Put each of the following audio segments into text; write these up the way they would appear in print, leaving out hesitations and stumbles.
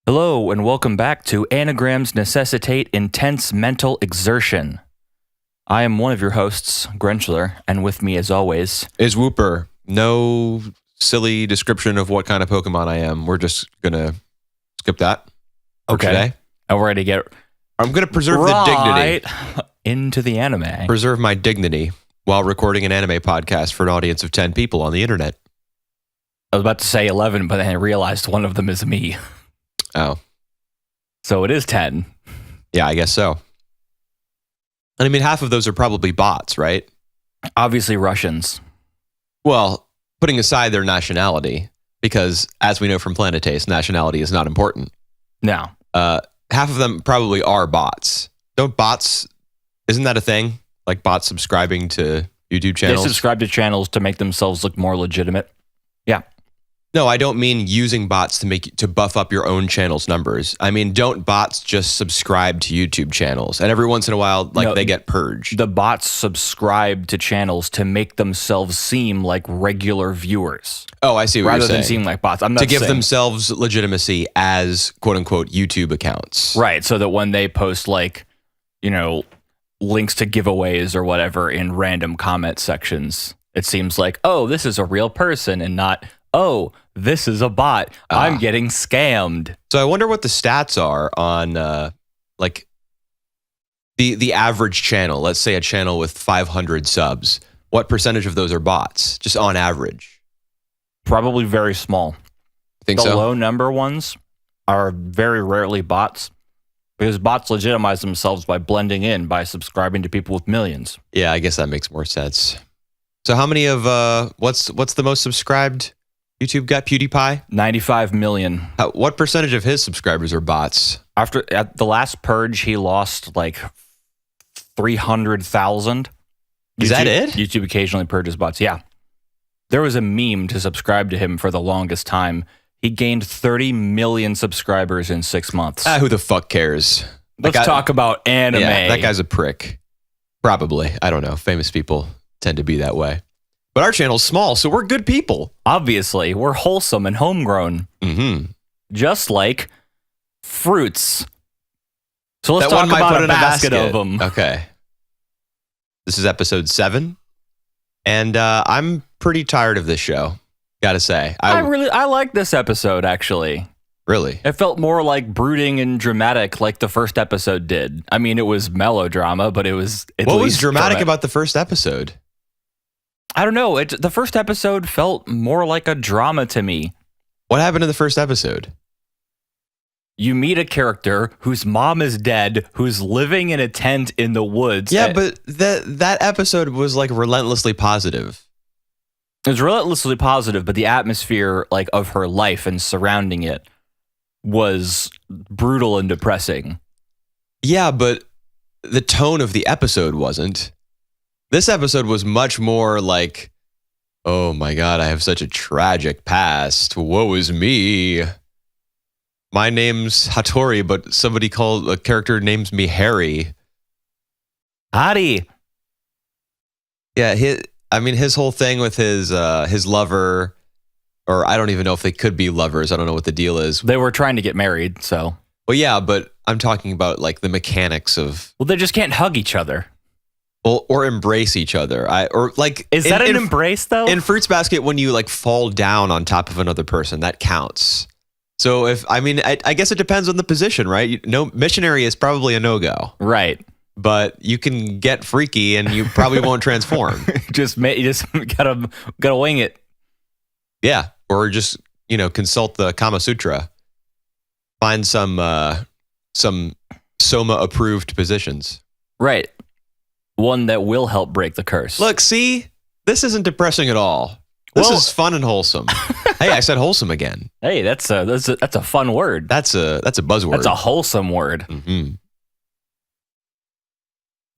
Hello, and welcome back to Anagrams Necessitate Intense Mental Exertion. I am one of your hosts, Grenchler, and with me, as always, is Whooper. No silly description of what kind of Pokemon I am. We're just going to skip that for today. And we're going to get I'm going to preserve the dignity. Into the anime. Preserve my dignity while recording an anime podcast for an audience of 10 people on the internet. I was about to say 11, but then I realized one of them is me. Oh. So it is 10. Yeah, I guess so. And I mean, half of those are probably bots, right? Obviously Russians. Well, putting aside their nationality, because as we know from Planetace, nationality is not important. No. Half of them probably are bots. Isn't that a thing? Like bots subscribing to YouTube channels? They subscribe to channels to make themselves look more legitimate. Yeah. No, I don't mean using bots to buff up your own channel's numbers. I mean, don't bots just subscribe to YouTube channels? And every once in a while, they get purged. The bots subscribe to channels to make themselves seem like regular viewers. Oh, I see what you're saying. Rather than seem like bots. I'm not to give themselves legitimacy as quote unquote YouTube accounts. Right. So that when they post links to giveaways or whatever in random comment sections, it seems like, oh, this is a real person and not, oh, this is a bot. I'm getting scammed. So I wonder what the stats are on the average channel. Let's say a channel with 500 subs. What percentage of those are bots? Just on average? Probably very small. Think so? The low number ones are very rarely bots because bots legitimize themselves by blending in, by subscribing to people with millions. Yeah, I guess that makes more sense. So how many of what's the most subscribed YouTube got? PewDiePie? 95 million. What percentage of his subscribers are bots? At the last purge, he lost like 300,000. Is that it? YouTube occasionally purges bots. Yeah. There was a meme to subscribe to him for the longest time. He gained 30 million subscribers in 6 months. Who the fuck cares? Let's talk about anime. Yeah, that guy's a prick. Probably. I don't know. Famous people tend to be that way. But our channel's small, so we're good people. Obviously, we're wholesome and homegrown. Mm-hmm. Just like fruits. So let's talk about a basket of them. Okay. This is episode 7. And I'm pretty tired of this show, gotta say. I like this episode, actually. Really? It felt more like brooding and dramatic like the first episode did. I mean, it was melodrama, but it was What was dramatic about the first episode? I don't know. The first episode felt more like a drama to me. What happened in the first episode? You meet a character whose mom is dead, who's living in a tent in the woods. Yeah, but that episode was like relentlessly positive. It was relentlessly positive, but the atmosphere of her life and surrounding it was brutal and depressing. Yeah, but the tone of the episode wasn't. This episode was much more like, oh my God, I have such a tragic past. Woe is me. My name's Hattori, but somebody called a character names me Harry. Hari. Yeah, his whole thing with his lover, or I don't even know if they could be lovers. I don't know what the deal is. They were trying to get married, so. Well, yeah, but I'm talking about the mechanics of. Well, they just can't hug each other. Or embrace each other. Is that an embrace though? In Fruits Basket, when you fall down on top of another person, that counts. So I guess it depends on the position, right? Missionary is probably a no-go. Right. But you can get freaky and you probably won't transform. You just gotta wing it. Yeah. Or just, consult the Kama Sutra. Find some Soma approved positions. Right. One that will help break the curse. Look, see, this isn't depressing at all. This is fun and wholesome. Hey, I said wholesome again. Hey, that's a fun word. That's a buzzword. That's a wholesome word. Mm-hmm.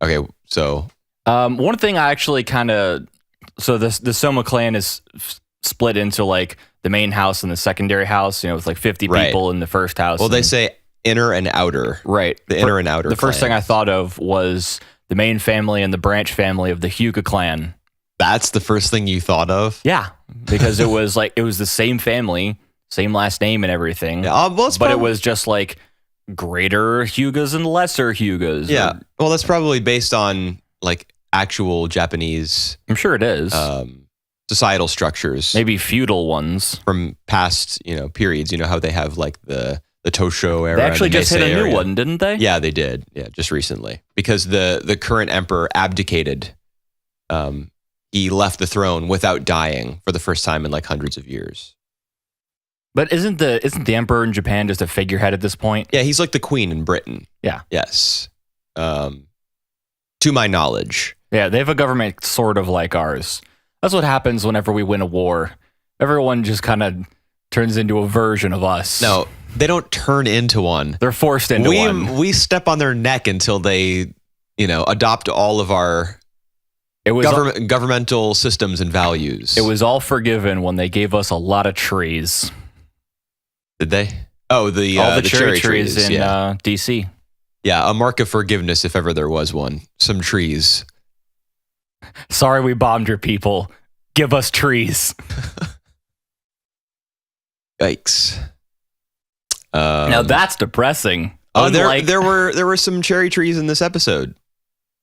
Okay, so one thing I actually the Soma clan is split into the main house and the secondary house. With 50 people in the first house. Well, they say inner and outer. Right. The inner and outer. The first thing I thought of was the main family and the branch family of the Hyuga clan. That's the first thing you thought of? Yeah, because it was the same family same last name and everything. Yeah, but it was just like greater Hyugas and lesser Hyugas. Yeah. Well, that's probably based on like actual Japanese. I'm sure it is. Societal structures. Maybe feudal ones from past, periods. You know how they have like the Tosho era. They actually just hit a new area. one, didn't they? Yeah, they did. Yeah, just recently. Because the current emperor abdicated. He left the throne without dying for the first time in like hundreds of years. But isn't the emperor in Japan just a figurehead at this point? Yeah, he's like the queen in Britain. Yeah. Yes. To my knowledge. Yeah, they have a government sort of like ours. That's what happens whenever we win a war. Everyone just kind of turns into a version of us. No, they don't turn into one. They're forced into one. We step on their neck until they, adopt all of our governmental systems and values. It was all forgiven when they gave us a lot of trees. Did they? Oh, all the cherry trees in DC. Yeah, a mark of forgiveness if ever there was one. Some trees. Sorry we bombed your people. Give us trees. Yikes. Now that's depressing. Oh, there were some cherry trees in this episode.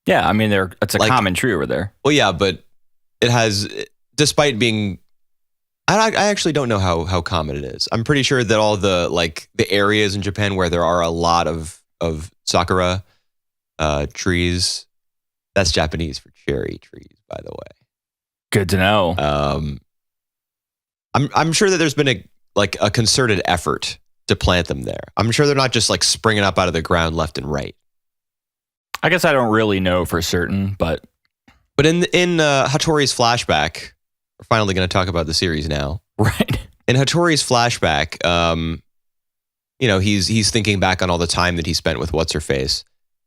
Yeah, I mean it's a common tree over there. Well, yeah, but it has, despite being, I actually don't know how common it is. I'm pretty sure that all the areas in Japan where there are a lot of sakura trees, that's Japanese for cherry trees, by the way. Good to know. I'm sure that there's been a concerted effort to plant them there. I'm sure they're not just like springing up out of the ground left and right. I guess I don't really know for certain, but in Hattori's flashback, we're finally going to talk about the series now. Right. In Hattori's flashback, he's thinking back on all the time that he spent with what's her face,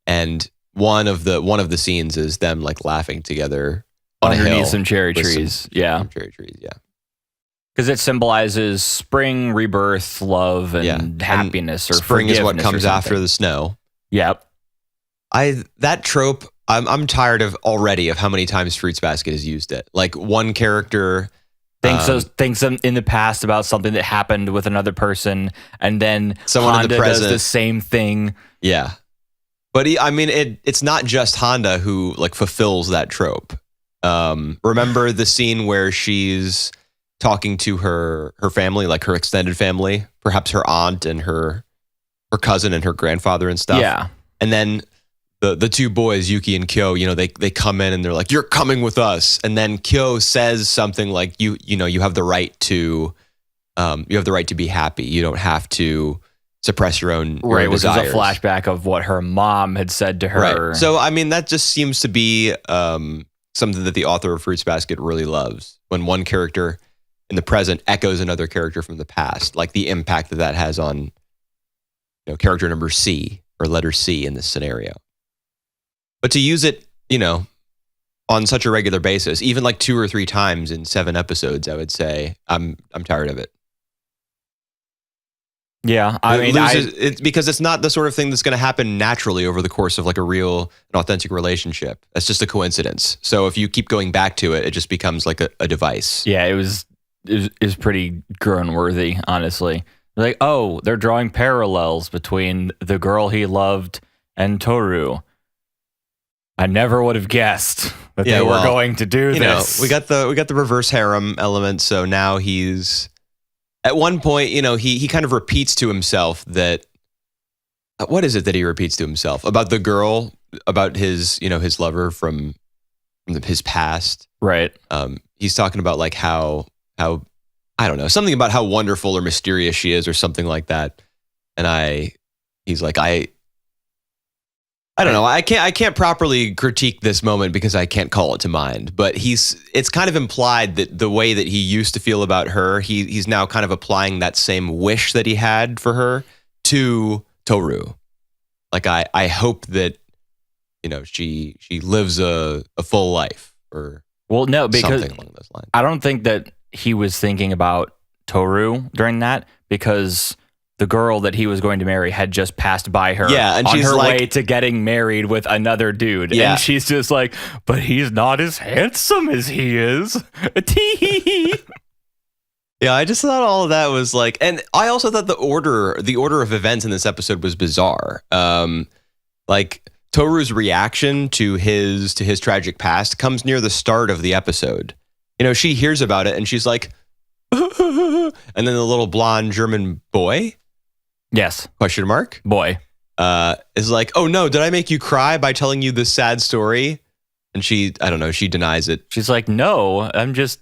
and one of the scenes is them like laughing together on underneath some cherry trees. Some cherry trees. Yeah. Because it symbolizes spring, rebirth, love, and happiness. Or spring is what comes after the snow. Yep. That trope, I'm tired of already of how many times Fruits Basket has used it. Like one character thinks in the past about something that happened with another person, and then someone Honda in the present does the same thing. Yeah, but it's not just Honda who like fulfills that trope. Remember the scene where she's talking to her family, like her extended family, perhaps her aunt and her cousin and her grandfather and stuff. Yeah, and then the two boys, Yuki and Kyo, they come in and they're like, "You're coming with us." And then Kyo says something like, "You have the right to, be happy. You don't have to suppress your own right." Which is desires." a flashback of what her mom had said to her. Right. So that just seems to be something that the author of Fruits Basket really loves, when one character in the present echoes another character from the past, like the impact that has on character number C or letter C in this scenario. But to use it, on such a regular basis, even like 2 or 3 times in 7 episodes, I would say I'm tired of it. Yeah, it's because it's not the sort of thing that's going to happen naturally over the course of like a real and authentic relationship. That's just a coincidence. So if you keep going back to it, it just becomes like a device. Yeah, it was pretty groan-worthy, honestly. Like, oh, they're drawing parallels between the girl he loved and Toru. I never would have guessed that they were going to do this. We got the reverse harem element. So now he's at one point, he kind of repeats to himself that. What is it that he repeats to himself about the girl, about his lover from his past? Right. He's talking about like how I don't know, something about how wonderful or mysterious she is or something like that. And he's like, I don't know. I can't properly critique this moment because I can't call it to mind. But it's kind of implied that the way that he used to feel about her, he's now kind of applying that same wish that he had for her to Toru. Like I hope that she lives a full life or because something along those lines. I don't think that he was thinking about Toru during that, because the girl that he was going to marry had just passed by her and on she's her like, way to getting married with another dude. Yeah. And she's just like, but he's not as handsome as he is. Yeah, I just thought all of that was like, and I also thought the order of events in this episode was bizarre. Like Toru's reaction to his tragic past comes near the start of the episode. You know, she hears about it and she's like, and then the little blonde German boy, Yes. question mark, Boy. is like, oh no, did I make you cry by telling you this sad story? And she, I don't know, she denies it. She's like, no, I'm just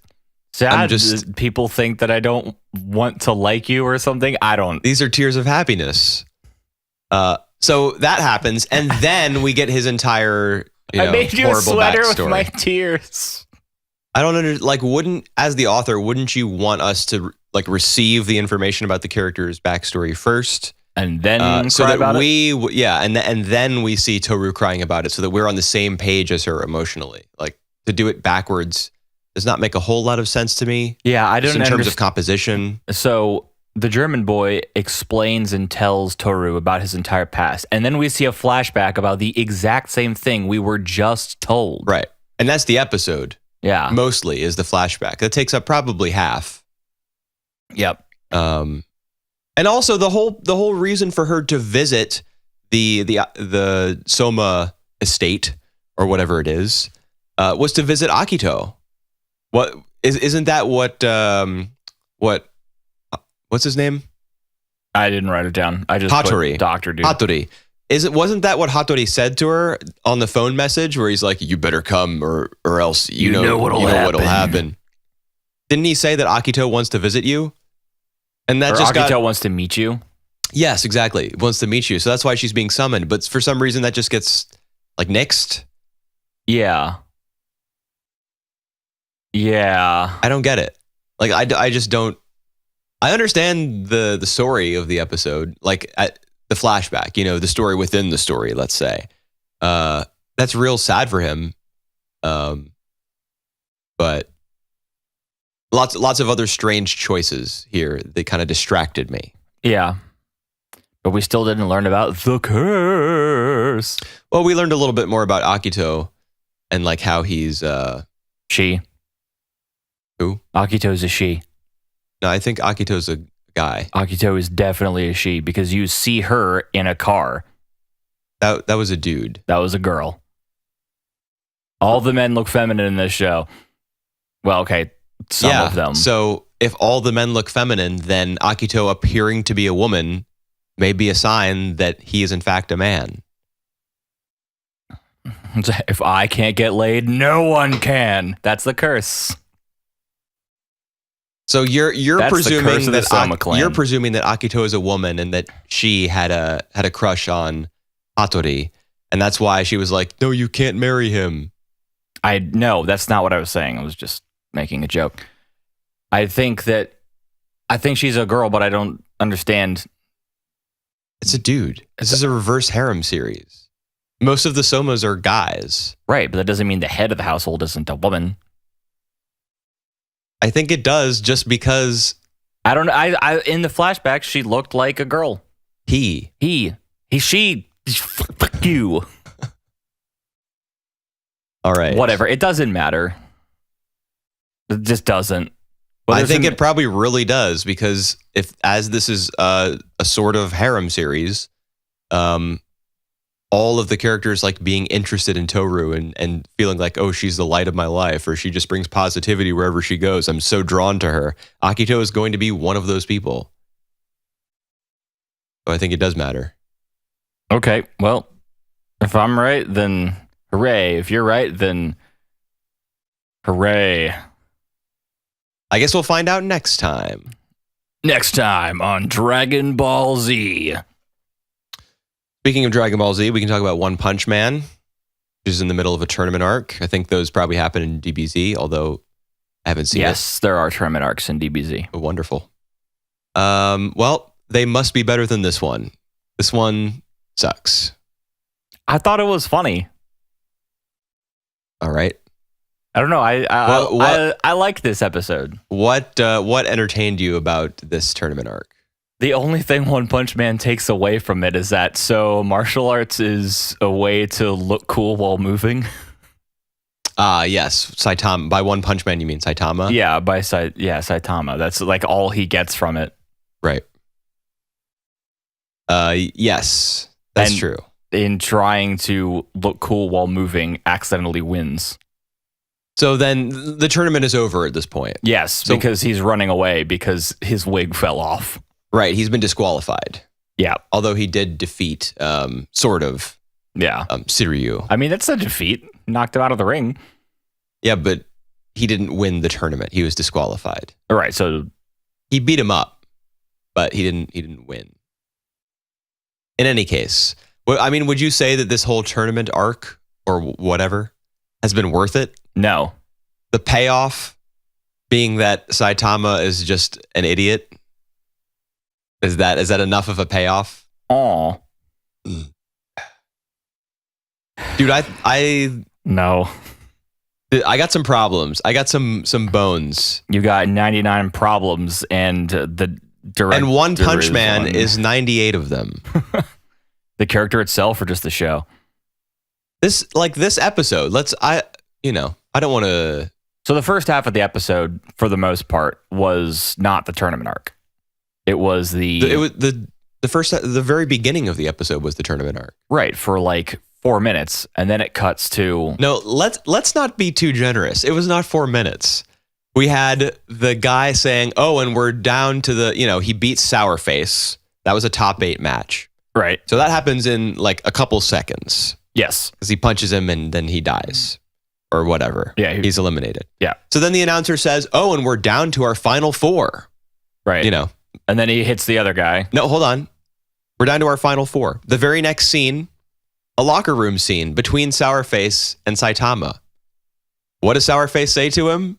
sad. People think that I don't want to like you or something. I don't. These are tears of happiness. So that happens, and then we get his entire, I made you a horrible sweater backstory. with my tears. I don't understand. Like, as the author, wouldn't you want us to like receive the information about the character's backstory first, and then so cry that about and then we see Toru crying about it, so that we're on the same page as her emotionally. Like, to do it backwards does not make a whole lot of sense to me. Yeah, I don't in terms of composition. So the German boy explains and tells Toru about his entire past, and then we see a flashback about the exact same thing we were just told. Right, and that's the episode. Yeah, Mostly is the flashback. That takes up probably half. Yep. And also the whole reason for her to visit the Soma estate or whatever it is was to visit Akito. Isn't that what's his name? I didn't write it down. I just Hattori. put Dr. Dude. Hattori. Wasn't that what Hattori said to her on the phone message where he's like, you better come or else you know what'll happen. Didn't he say that Akito wants to visit you? And that Akito wants to meet you? Yes, exactly. Wants to meet you. So that's why she's being summoned. But for some reason that just gets like nixed. Yeah. Yeah. I don't get it. Like I just don't. I understand the story of the episode, like the flashback, the story within the story, let's say. That's real sad for him. But lots of other strange choices here that kind of distracted me. Yeah. But we still didn't learn about the curse. Well, we learned a little bit more about Akito and like how he's she. Who? Akito's a she. No, I think Akito's a guy. Akito is definitely a she because you see her in a car. That was a dude. That was a girl. All the men look feminine in this show. Well, okay, some of them. So if all the men look feminine, then Akito appearing to be a woman may be a sign that he is in fact a man. If I can't get laid, no one can. That's the curse. So you're presuming that you're presuming that Akito is a woman and that she had a crush on Hattori, and that's why she was like, "No, you can't marry him." No, that's not what I was saying. I was just making a joke. I think she's a girl, but I don't understand. It's a dude. This is a reverse harem series. Most of the Somas are guys. Right, but that doesn't mean the head of the household isn't a woman. I think it does, just because I don't know. I in the flashback she looked like a girl. She. Fuck you. All right. Whatever. It doesn't matter. It just doesn't. I think it probably really does, because as this is a sort of harem series, all of the characters like being interested in Toru and feeling like, oh, she's the light of my life, or she just brings positivity wherever she goes. I'm so drawn to her. Akito is going to be one of those people. So I think it does matter. Okay, well, if I'm right, then hooray. If you're right, then hooray. I guess we'll find out next time. Next time on Dragon Ball Z. Speaking of Dragon Ball Z, we can talk about One Punch Man, which is in the middle of a tournament arc. I think those probably happen in DBZ, although I haven't seen it. Yes, there are tournament arcs in DBZ. Oh, wonderful. Well, they must be better than this one. This one sucks. I thought it was funny. All right. I don't know. I liked this episode. What entertained you about this tournament arc? The only thing One Punch Man takes away from it is that martial arts is a way to look cool while moving. Yes, Saitama. By One Punch Man, you mean Saitama? Yeah, Saitama. That's like all he gets from it. Right. Yes, that's And true. in trying to look cool while moving, accidentally wins. So then the tournament is over at this point. Yes, because he's running away because his wig fell off. Right, he's been disqualified. Yeah. Although he did defeat, sort of, Siryu. I mean, that's a defeat. Knocked him out of the ring. Yeah, but he didn't win the tournament. He was disqualified. All right, so he beat him up, but he didn't win. In any case, I mean, would you say that this whole tournament arc or whatever has been worth it? No. The payoff being that Saitama is just an idiot. Is that enough of a payoff? Aw. Dude, I no. I got some problems. I got some bones. You got 99 problems, and the director. And One Punch Man is 98 of them. The character itself, or just the show? This episode. I don't want to. So the first half of the episode, for the most part, was not the tournament arc. It was the very beginning of the episode was the tournament arc. Right, for like 4 minutes, and then it cuts to. No, let's not be too generous. It was not 4 minutes. We had the guy saying, "Oh, and we're down to the," he beats Sourface. That was a top 8 match. Right. So that happens in like a couple seconds. Yes. Because he punches him and then he dies. Or whatever. Yeah. He's eliminated. Yeah. So then the announcer says, "Oh, and we're down to our final 4. Right. And then he hits the other guy. No, hold on. We're down to our final 4. The very next scene, a locker room scene between Sourface and Saitama. What does Sourface say to him?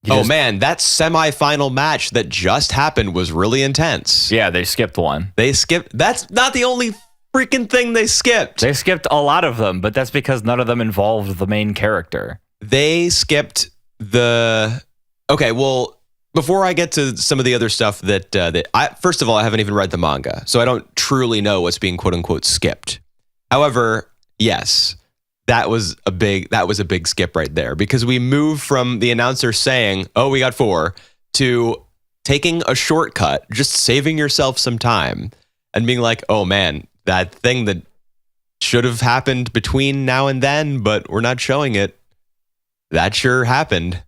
Man, that semifinal match that just happened was really intense. Yeah, they skipped one. That's not the only freaking thing they skipped. They skipped a lot of them, but that's because none of them involved the main character. They skipped okay, well, before I get to some of the other stuff first of all, I haven't even read the manga, so I don't truly know what's being quote unquote skipped. However, yes, that was a big skip right there, because we move from the announcer saying, "Oh, we got 4," to taking a shortcut, just saving yourself some time and being like, "Oh man, that thing that should have happened between now and then, but we're not showing it, that sure happened."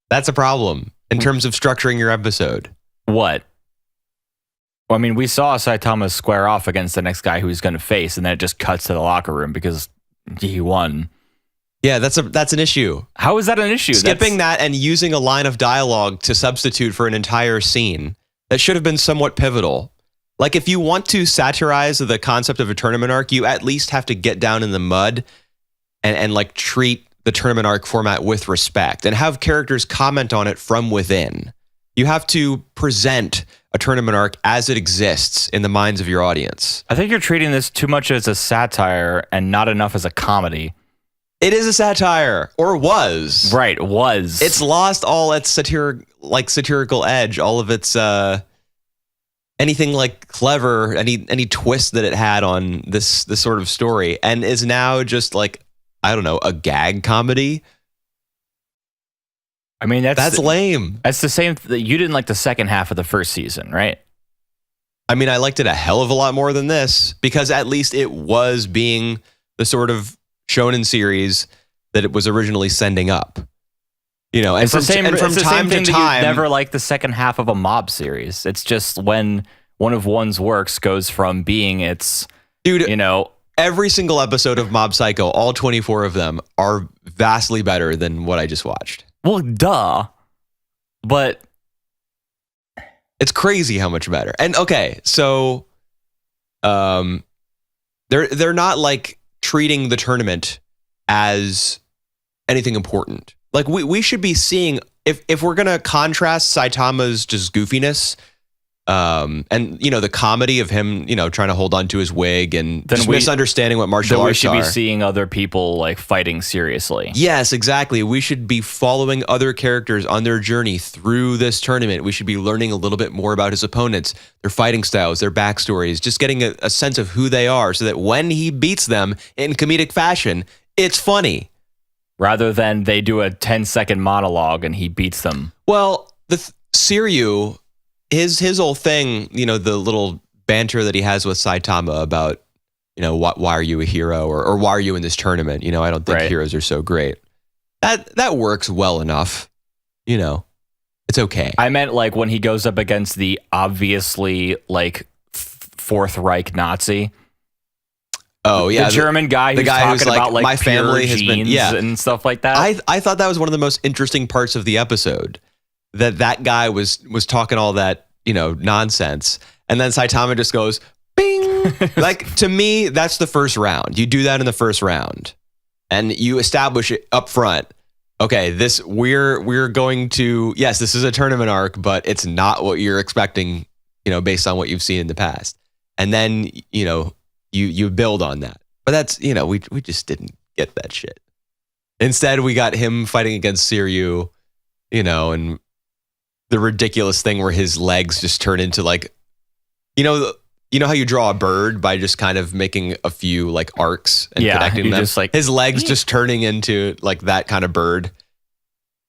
That's a problem in terms of structuring your episode. What? Well, I mean, we saw Saitama square off against the next guy who he's going to face, and then it just cuts to the locker room because he won. Yeah, that's an issue. How is that an issue? Skipping that and using a line of dialogue to substitute for an entire scene that should have been somewhat pivotal. Like, if you want to satirize the concept of a tournament arc, you at least have to get down in the mud and like treat the tournament arc format with respect and have characters comment on it from within. You have to present a tournament arc as it exists in the minds of your audience. I think you're treating this too much as a satire and not enough as a comedy. It is a satire, or was. Right, was. It's lost all its satirical edge, all of its anything like clever, any twist that it had on this sort of story, and is now just like, I don't know, a gag comedy. I mean, that's lame. That's the same. You didn't like the second half of the first season, right? I mean, I liked it a hell of a lot more than this, because at least it was being the sort of shonen series that it was originally sending up. And it's from time to time, you never liked the second half of a mob series. It's just when one of one's works goes from being every single episode of Mob Psycho, all 24 of them, are vastly better than what I just watched. Well, duh. But it's crazy how much better. And okay, so they're not like treating the tournament as anything important. Like we should be seeing, if we're gonna contrast Saitama's just goofiness, and the comedy of him, trying to hold on to his wig and just misunderstanding what martial arts are. We should be seeing other people like fighting seriously. Yes, exactly. We should be following other characters on their journey through this tournament. We should be learning a little bit more about his opponents, their fighting styles, their backstories, just getting a sense of who they are, so that when he beats them in comedic fashion, it's funny. rather than they do a 10-second monologue and he beats them. Well, Siryu, his whole thing, the little banter that he has with Saitama about, why are you a hero or why are you in this tournament? I don't think heroes are so great. That works well enough. It's okay. I meant like when he goes up against the obviously like Fourth Reich Nazi. Oh yeah, the German guy who's talking about like my family has been and stuff like that. I thought that was one of the most interesting parts of the episode. That guy was talking all that nonsense, and then Saitama just goes bing. Like, to me, that's the first round. You do that in the first round, and you establish it up front. Okay, we're going to, yes, this is a tournament arc, but it's not what you're expecting, based on what you've seen in the past. And then, you build on that. But that's, we just didn't get that shit. Instead, we got him fighting against Siryu, and the ridiculous thing where his legs just turn into like, how you draw a bird by just kind of making a few like arcs and connecting them? Just like, his legs just turning into like that kind of bird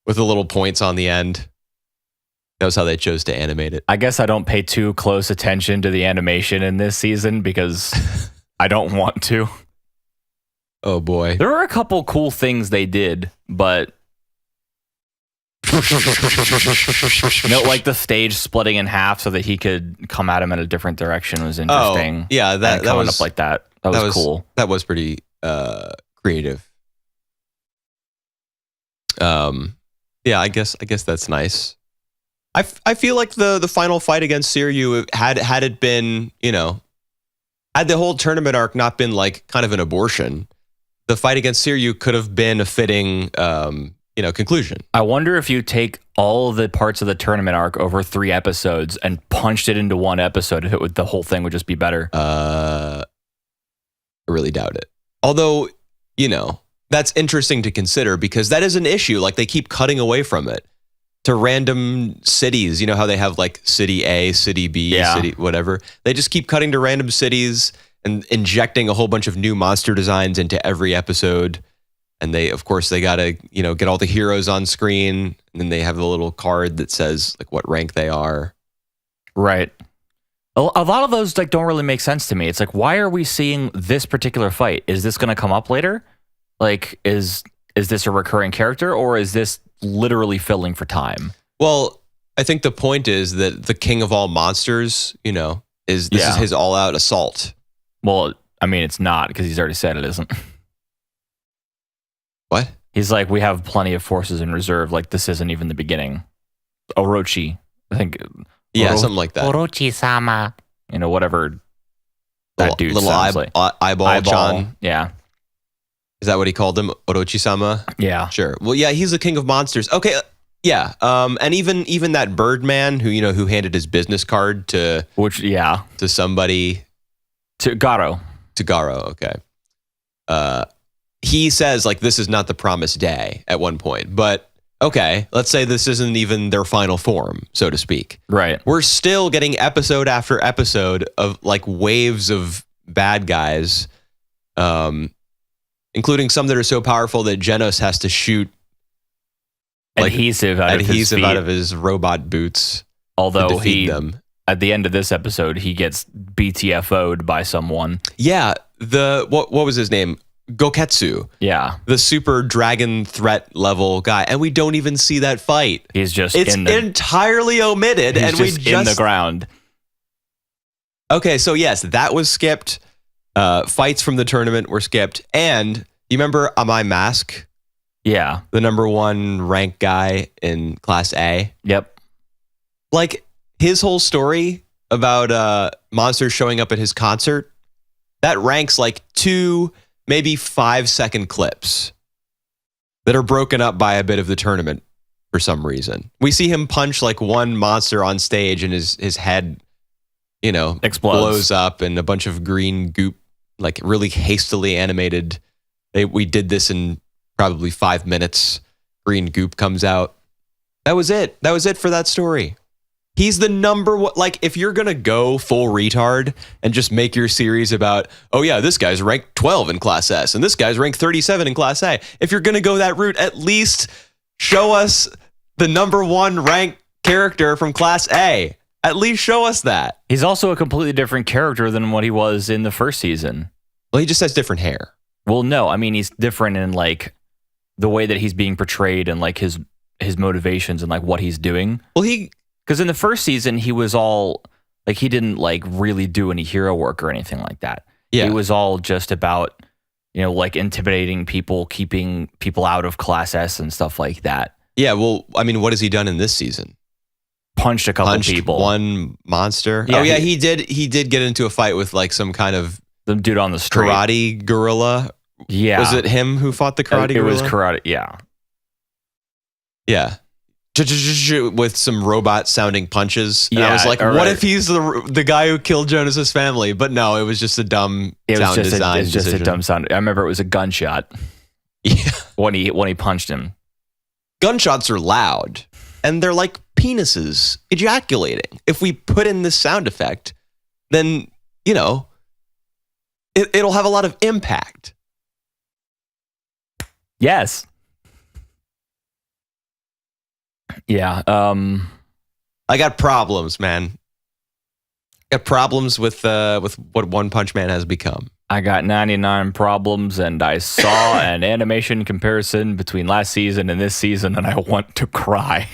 with the little points on the end. That was how they chose to animate it. I guess I don't pay too close attention to the animation in this season because I don't want to. Oh boy. There were a couple cool things they did, but like the stage splitting in half so that he could come at him in a different direction was interesting. Oh, yeah, that was up like that. That was cool. That was pretty creative. Yeah, I guess that's nice. I feel like the final fight against Siryu had it been, had the whole tournament arc not been like kind of an abortion, the fight against Siryu could have been a fitting conclusion. I wonder if you take all the parts of the tournament arc over 3 episodes and punched it into one episode, if the whole thing would just be better. I really doubt it. Although, that's interesting to consider because that is an issue. Like, they keep cutting away from it to random cities. You know how they have like city A, city B, city whatever. They just keep cutting to random cities and injecting a whole bunch of new monster designs into every episode. And they gotta, get all the heroes on screen. And then they have the little card that says like what rank they are. Right. A lot of those like don't really make sense to me. It's like, why are we seeing this particular fight? Is this going to come up later? Like, is this a recurring character or is this literally filling for time? Well, I think the point is that the king of all monsters, is his all-out assault. Well, I mean, it's not because he's already said it isn't. What? He's like, we have plenty of forces in reserve. Like, this isn't even the beginning. Orochi, I think. Yeah, something like that. Orochi-sama. Whatever that dude little sounds like. Eyeball John. Yeah. Is that what he called him? Orochi-sama? Yeah. Sure. Well, yeah, he's the king of monsters. Okay, yeah. And even that Birdman who handed his business card to somebody. To Garo. To Garo, okay. He says, like, this is not the promised day at one point. But, okay, let's say this isn't even their final form, so to speak. Right. We're still getting episode after episode of, like, waves of bad guys, including some that are so powerful that Genos has to shoot adhesive out of his robot boots. Although at the end of this episode, he gets BTFO'd by someone. Yeah, what was his name? Goketsu. Yeah. The super dragon threat level guy. And we don't even see that fight. It's entirely omitted. And we just in the ground. Okay, so yes, that was skipped. Fights from the tournament were skipped. And you remember A.N.I.M.E Mask? Yeah. The number 1 rank guy in Class A? Yep. Like, his whole story about monsters showing up at his concert, that ranks like 2, maybe 5-second clips that are broken up by a bit of the tournament for some reason. We see him punch like one monster on stage and his head, explodes. Blows up and a bunch of green goop, like really hastily animated. We did this in probably 5 minutes. Green goop comes out. That was it. That was it for that story. He's the number one. Like, if you're going to go full retard and just make your series about, oh, yeah, this guy's ranked 12 in Class S and this guy's ranked 37 in Class A. If you're going to go that route, at least show us the number one ranked character from Class A. At least show us that. He's also a completely different character than what he was in the first season. Well, he just has different hair. Well, no, I mean, he's different in like the way that he's being portrayed and like his motivations and like what he's doing. Well, because in the first season, he was all like, he didn't like really do any hero work or anything like that. Yeah. It was all just about, you know, like intimidating people, keeping people out of Class S and stuff like that. Yeah, well, I mean, what has he done in this season? Punched a couple people. One monster. Yeah, oh yeah, he did get into a fight with like some kind of the dude on the street. Karate gorilla. Yeah. Was it him who fought the karate gorilla? It was karate, yeah. Yeah. With some robot sounding punches. And I Yeah, was like, all what right. if he's the guy who killed Jonas's family? But no, it was just a dumb sound design It's just a decision. dumb sound. I remember it was a gunshot Yeah. when he punched him. Gunshots are loud and they're like penises ejaculating. If we put in this sound effect, then, you know, it'll have a lot of impact. Yes. Yeah. I got problems, man. Got problems with what One Punch Man has become. I got 99 problems, and I saw an animation comparison between last season and this season, and I want to cry.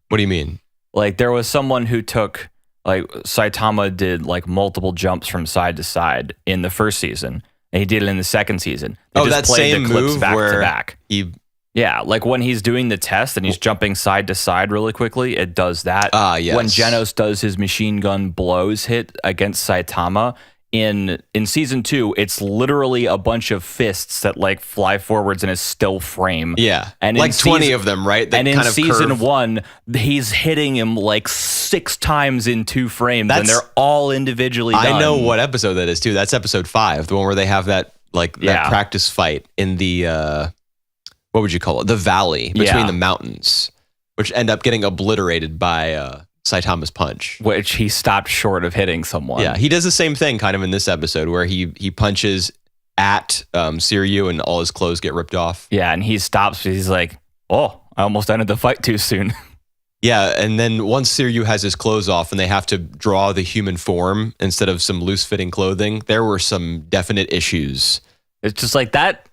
What do you mean? Like, there was someone who took, like, Saitama did, like, multiple jumps from side to side in the first season, and he did it in the second season. They Oh, just that played same the clips move back where to back. Yeah, like when he's doing the test and he's jumping side to side really quickly, it does that. Yes. When Genos does his machine gun blows hit against Saitama, in season 2, it's literally a bunch of fists that like fly forwards in a still frame. Yeah, and like 20 of them, right? That and in kind of season curve. 1, he's hitting him like 6 times in 2 frames, and they're all individually done. I know what episode that is too. That's episode 5, the one where they have that that practice fight in the what would you call it? The valley between the mountains, which end up getting obliterated by Saitama's punch. Which he stopped short of hitting someone. Yeah, he does the same thing kind of in this episode where he punches at Siryu and all his clothes get ripped off. Yeah, and he stops. He's like, "Oh, I almost ended the fight too soon." Yeah, and then once Siryu has his clothes off and they have to draw the human form instead of some loose-fitting clothing, there were some definite issues. It's just like that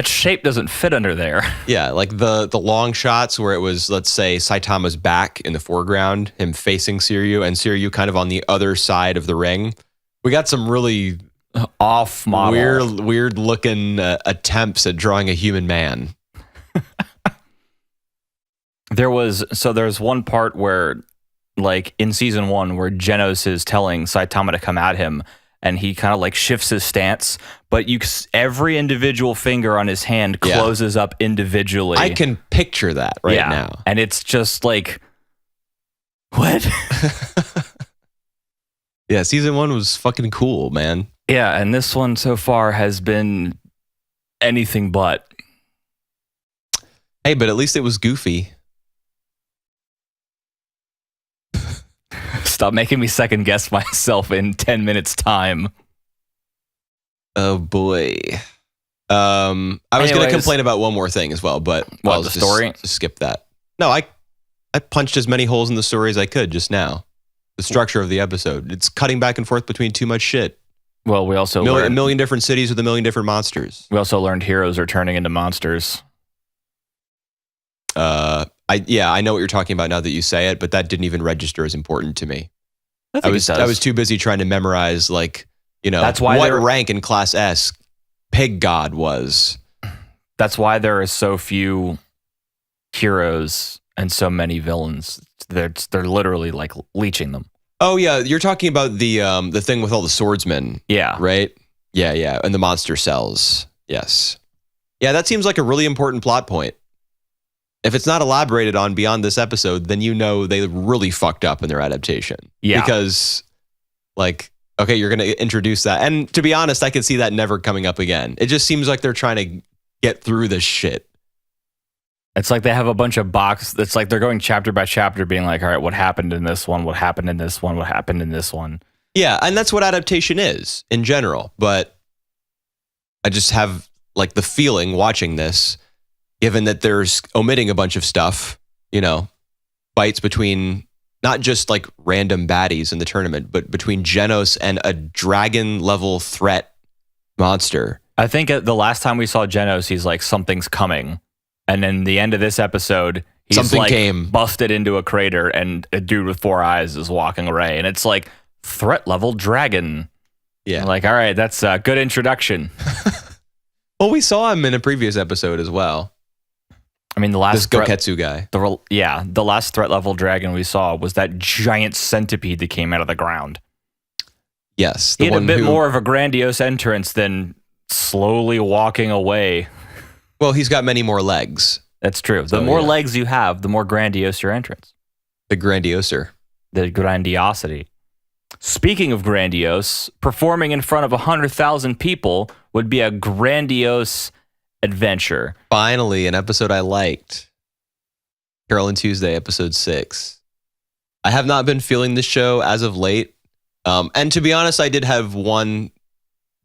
shape doesn't fit under there. Yeah, like the long shots where it was, let's say, Saitama's back in the foreground, him facing Siryu, and Siryu kind of on the other side of the ring. We got some really Off model. weird looking attempts at drawing a human man. There's one part where, like in season 1, where Genos is telling Saitama to come at him, and he kind of like shifts his stance, but every individual finger on his hand closes up individually. I can picture that right now. And it's just like, what? Yeah, season 1 was fucking cool, man. Yeah, and this one so far has been anything but. Hey, but at least it was goofy. Stop making me second guess myself in 10 minutes time. Oh boy. I was going to complain about one more thing as well, but What, I'll the story? Just skip that. No, I punched as many holes in the story as I could just now. The structure of the episode. It's cutting back and forth between too much shit. Well, we also A learned, million different cities with a million different monsters. we also learned heroes are turning into monsters. I know what you're talking about now that you say it, but that didn't even register as important to me. I was too busy trying to memorize, like, you know, That's why what they're- rank in Class S Pig God was. That's why there are so few heroes and so many villains. They're literally like leeching them. Oh yeah, you're talking about the thing with all the swordsmen, Yeah. right? Yeah, and the monster cells. Yes. Yeah, that seems like a really important plot point. If it's not elaborated on beyond this episode, then you know they really fucked up in their adaptation. Yeah. Because, like, okay, you're going to introduce that. And to be honest, I could see that never coming up again. It just seems like they're trying to get through this shit. It's like they have a bunch of it's like they're going chapter by chapter being like, all right, what happened in this one? What happened in this one? What happened in this one? Yeah, and that's what adaptation is in general. But I just have like the feeling watching this, given that there's omitting a bunch of stuff, fights between not just like random baddies in the tournament, but between Genos and a dragon level threat monster. I think the last time we saw Genos, he's like, something's coming. And then the end of this episode, he's Something like came. busted into a crater and a dude with 4 eyes is walking away. And it's like threat level dragon. Yeah. I'm like, all right, that's a good introduction. Well, we saw him in a previous episode as well. I mean, the last This Goketsu guy. The last threat level dragon we saw was that giant centipede that came out of the ground. Yes. He had a bit more of a grandiose entrance than slowly walking away. Well, he's got many more legs. That's true. The more legs you have, the more grandiose your entrance. The grandioser. The grandiosity. Speaking of grandiose, performing in front of 100,000 people would be a grandiose adventure. Finally, an episode I liked. Carole Tuesday, episode 6. I have not been feeling this show as of late. And to be honest, I did have one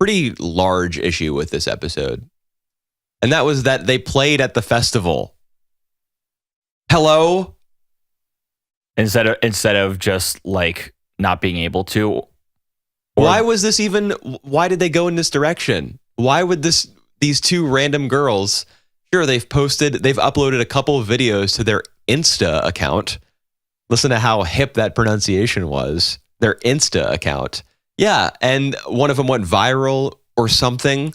pretty large issue with this episode. And that was that they played at the festival. Hello? Instead of just like not being able to. Why did they go in this direction? Why would these two random girls, sure, they've uploaded a couple of videos to their Insta account. Listen to how hip that pronunciation was. Their Insta account. Yeah, and one of them went viral or something.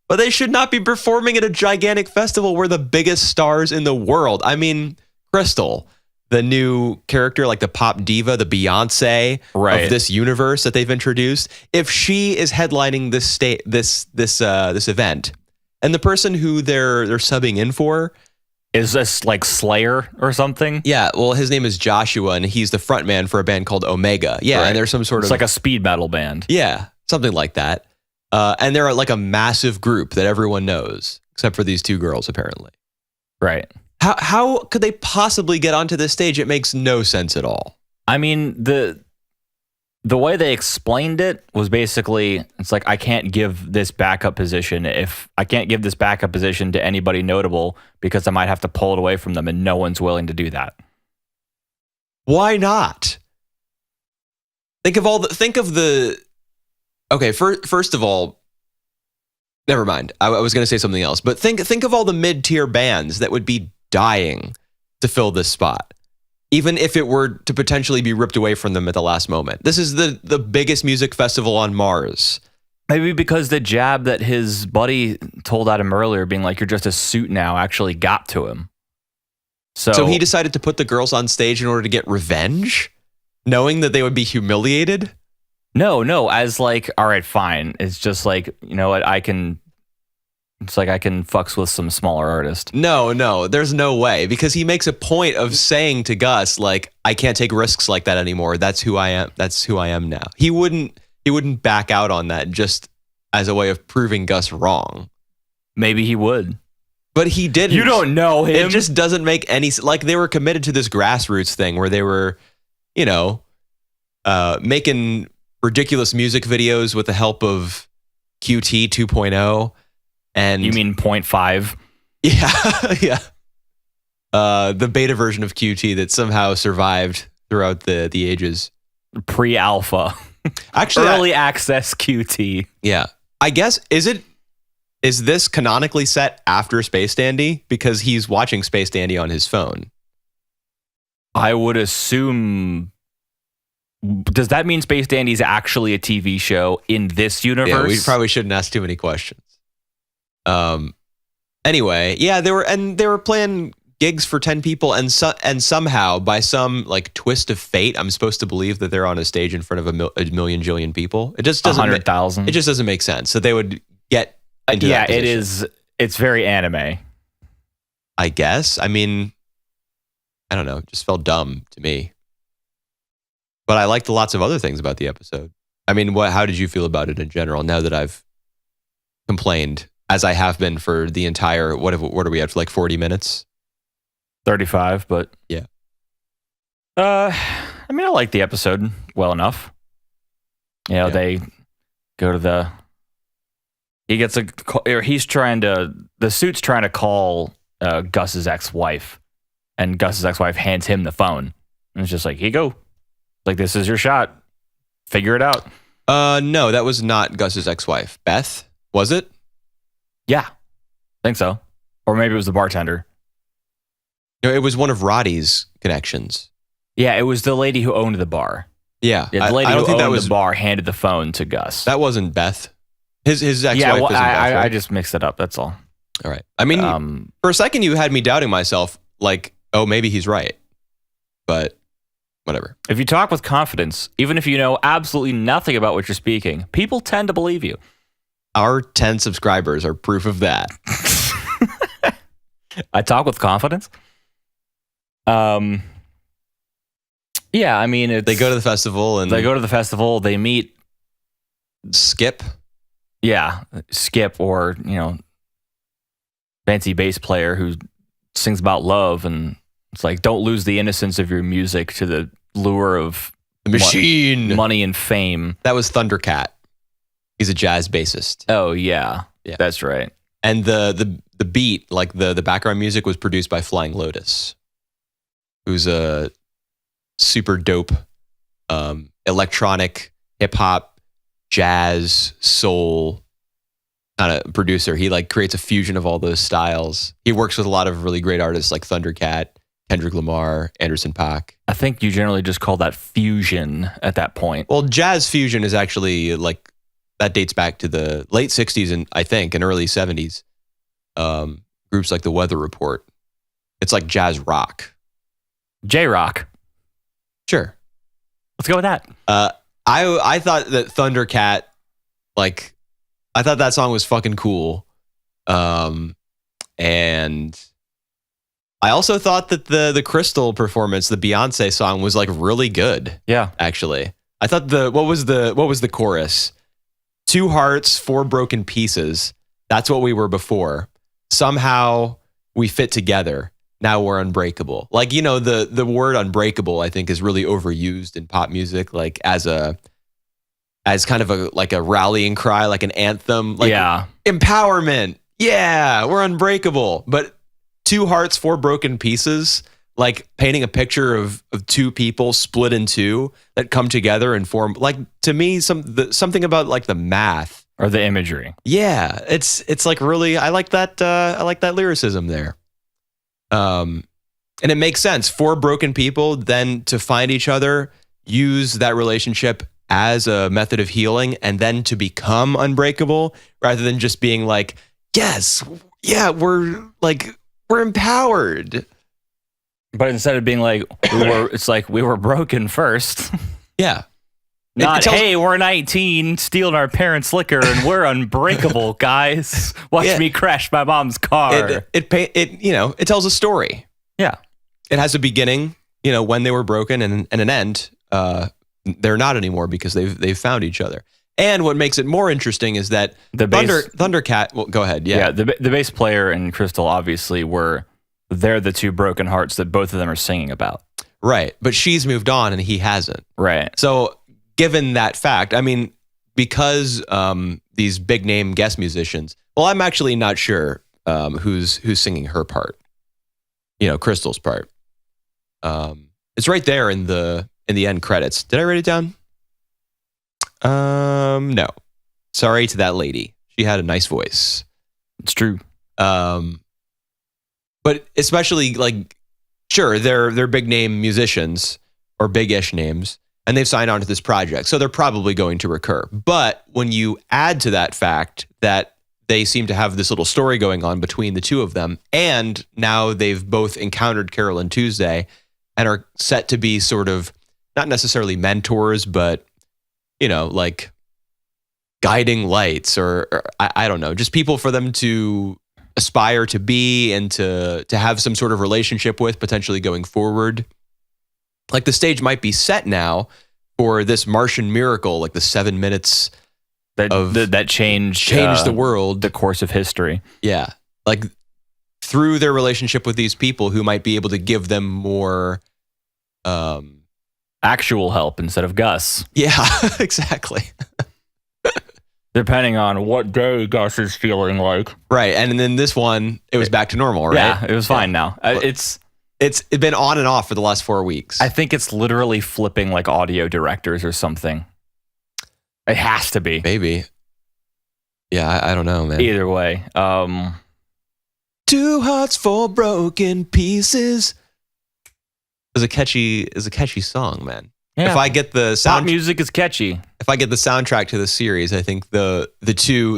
But they should not be performing at a gigantic festival where the biggest stars in the world. I mean, Crystal, the new character, like the pop diva, the Beyonce of this universe that they've introduced. If she is headlining this event, and the person who they're subbing in for is this like Slayer or something? Yeah, well, his name is Joshua, and he's the frontman for a band called Omega. Yeah, and there's some sort it's like a speed metal band. Yeah, something like that. And they're like a massive group that everyone knows, except for these two girls, apparently. Right. How could they possibly get onto this stage? It makes no sense at all. I mean, the way they explained it was basically, it's like, I can't give this backup position to anybody notable because I might have to pull it away from them, and no one's willing to do that. Why not? Okay, first of all, never mind. I was going to say something else, but think of all the mid-tier bands that would be dying to fill this spot, even if it were to potentially be ripped away from them at the last moment. This is the biggest music festival on Mars. Maybe because the jab that his buddy told at him earlier, being like, you're just a suit now, actually got to him. So he decided to put the girls on stage in order to get revenge, knowing that they would be humiliated? No, as like, all right, fine. It's just like, you know what, I can fucks with some smaller artist. No, there's no way, because he makes a point of saying to Gus, like, I can't take risks like that anymore. That's who I am now. He wouldn't back out on that just as a way of proving Gus wrong. Maybe he would. But he didn't. You don't know him. It just doesn't make any sense. Like, they were committed to this grassroots thing where they were, making ridiculous music videos with the help of QT 2.0. And you mean 0.5? Yeah. The beta version of QT that somehow survived throughout the ages. Pre-alpha. Actually, early access QT. Yeah. I guess, is this canonically set after Space Dandy? Because he's watching Space Dandy on his phone. I would assume. Does that mean Space Dandy's actually a TV show in this universe? Yeah, we probably shouldn't ask too many questions. Anyway, yeah, they were playing gigs for 10 people, and somehow, by some like twist of fate, I'm supposed to believe that they're on a stage in front of a million jillion people. It just doesn't 100,000. It just doesn't make sense. So they would get into that position. It is. It's very anime. I guess. I mean, I don't know. It just felt dumb to me. But I liked lots of other things about the episode. I mean, how did you feel about it in general? Now that I've complained, as I have been for the entire, what are we at for like 40 minutes? 35, but Yeah. I mean, I like the episode well enough. They go to the. He gets he's trying to. The suit's trying to call Gus's ex-wife, and Gus's ex-wife hands him the phone, and it's just like, here you go, like, this is your shot, figure it out. No, that was not Gus's ex-wife. Beth, was it? Yeah, I think so, or maybe it was the bartender. No, it was one of Roddy's connections. Yeah, it was the lady who owned the bar. Yeah, the lady who owned the bar handed the phone to Gus. That wasn't Beth. His ex-wife isn't Beth, right? I just mixed it up. That's all. All right. I mean, for a second you had me doubting myself, like, oh, maybe he's right. But whatever. If you talk with confidence, even if you know absolutely nothing about what you're speaking, people tend to believe you. Our 10 subscribers are proof of that. I talk with confidence. Yeah, I mean, they go to the festival and they meet Skip. Yeah, Skip, or fancy bass player who sings about love, and it's like, don't lose the innocence of your music to the lure of the machine, money and fame. That was Thundercat. He's a jazz bassist. Oh yeah, that's right. And the beat, like the background music, was produced by Flying Lotus, who's a super dope electronic, hip hop, jazz, soul kind of producer. He like creates a fusion of all those styles. He works with a lot of really great artists like Thundercat, Kendrick Lamar, Anderson .Paak. I think you generally just call that fusion at that point. Well, jazz fusion is actually like, that dates back to the late 60s and early 70s. Groups like the Weather Report. It's like jazz rock. J-rock. Sure. Let's go with that. I thought that Thundercat, like, I thought that song was fucking cool. And I also thought that the Crystal performance, the Beyonce song, was like really good. Yeah. Actually. I thought what was the chorus? 2 hearts, 4 broken pieces. That's what we were before. Somehow we fit together. Now we're unbreakable. Like, the word unbreakable, I think, is really overused in pop music, like as kind of a rallying cry, like an anthem, like empowerment. Yeah, we're unbreakable. But 2 hearts, 4 broken pieces, like painting a picture of 2 people split in 2 that come together and form, like, to me, something about like the math or the imagery. Yeah, it's like really, I like that lyricism there. And it makes sense. 4 broken people then to find each other, use that relationship as a method of healing, and then to become unbreakable, rather than just being like, yes, yeah, we're empowered. But instead of being like, it's like we were broken first. Yeah. Not, hey, we're 19, stealing our parents' liquor, and we're unbreakable, guys. Watch me crash my mom's car. It tells a story. Yeah. It has a beginning, when they were broken, and an end. They're not anymore because they've found each other. And what makes it more interesting is that Thundercat. Well, go ahead. Yeah. The bass player and Crystal obviously they're the 2 broken hearts that both of them are singing about. Right, but she's moved on and he hasn't. Right. So, given that fact, I mean, because these big name guest musicians, well, I'm actually not sure who's singing her part. Crystal's part. It's right there in the end credits. Did I write it down? No. Sorry to that lady. She had a nice voice. It's true. But especially, like, sure, they're big name musicians or big-ish names, and they've signed on to this project, so they're probably going to recur. But when you add to that fact that they seem to have this little story going on between the 2 of them, and now they've both encountered Carole and Tuesday and are set to be sort of, not necessarily mentors, but, like guiding lights or I don't know, just people for them to aspire to be and to have some sort of relationship with, potentially going forward. Like, the stage might be set now for this Martian miracle, like the 7 minutes that changed the world, the course of history. Yeah, like through their relationship with these people who might be able to give them more. Actual help instead of Gus. Yeah, exactly. Depending on what day Gus is feeling like. Right. And then this one, it was back to normal, right? Yeah, it was fine now. It's been on and off for the last 4 weeks. I think it's literally flipping like audio directors or something. It has to be. Maybe. Yeah, I don't know, man. Either way. Two hearts, four broken pieces. Is a catchy song, man. Yeah. If I get the Pop music is catchy. If I get the soundtrack to the series, I think the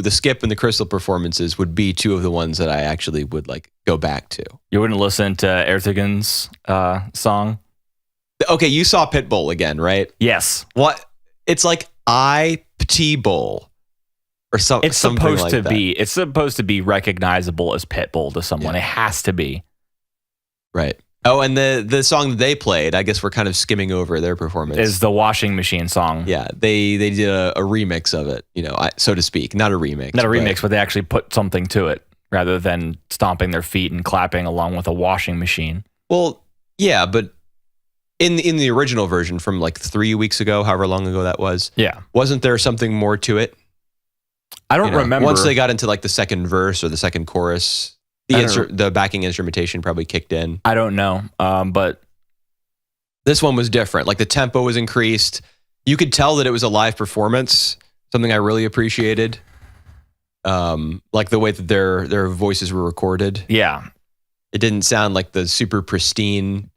Skip and the Crystal performances would be two of the ones that I actually would like go back to. You wouldn't listen to Ertegun's song? Okay, you saw Pitbull again, right? Yes. What? It's like I Petit Bull or something. It's supposed to be. It's supposed to be recognizable as Pitbull to someone. Yeah. It has to be. Right. Oh, and the song that they played, I guess we're kind of skimming over their performance. Is the washing machine song. Yeah, they did a remix of it, so to speak. Not a remix. Not a remix, but they actually put something to it rather than stomping their feet and clapping along with a washing machine. Well, yeah, but in the original version from like 3 weeks ago, however long ago that was, wasn't there something more to it? I don't remember. Once they got into like the second verse or the second chorus, the backing instrumentation probably kicked in. I don't know, but this one was different. Like the tempo was increased. You could tell that it was a live performance, something I really appreciated. Like the way that their voices were recorded. Yeah. It didn't sound like the super pristine,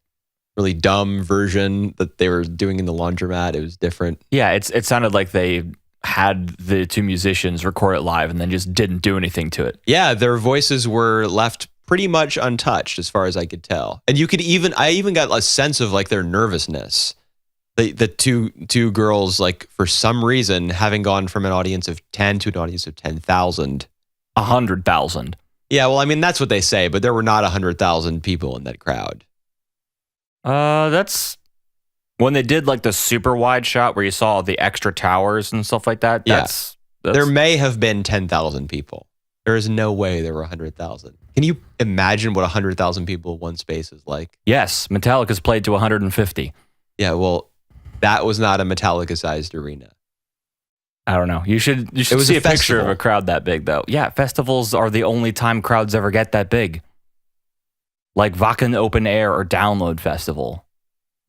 really dumb version that they were doing in the laundromat. It was different. Yeah, it sounded like they had the two musicians record it live and then just didn't do anything to it. Yeah, their voices were left pretty much untouched as far as I could tell. And I even got a sense of like their nervousness. The two girls, like for some reason, having gone from an audience of 10 to an audience of 10,000. 100,000. Yeah, well, I mean, that's what they say, but there were not 100,000 people in that crowd. That's when they did like the super wide shot where you saw the extra towers and stuff like that. That's there may have been 10,000 people. There is no way there were 100,000. Can you imagine what 100,000 people in one space is like? Yes, Metallica's played to 150. Yeah, well, that was not a Metallica-sized arena. I don't know. You should see a picture of a crowd that big, though. Yeah, festivals are the only time crowds ever get that big. Like Wacken Open Air or Download Festival.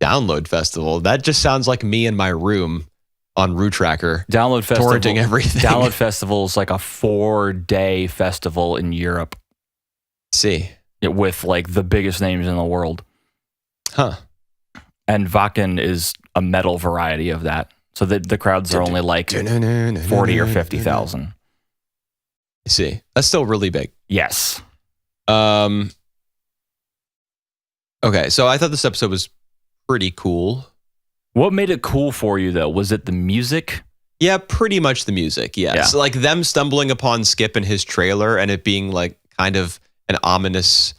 Download Festival? That just sounds like me in my room on Root Tracker. Download Festival. Torrenting everything. Download Festival is like a 4-day festival in Europe. See. With like the biggest names in the world. Huh. And Wacken is a metal variety of that. So the crowds are only like 40 or 50,000. I see. That's still really big. Yes. Okay, so I thought this episode was pretty cool. What made it cool for you, though? Was it the music? Yeah, pretty much the music, yes. Yeah. So like them stumbling upon Skip and his trailer and it being like kind of an ominous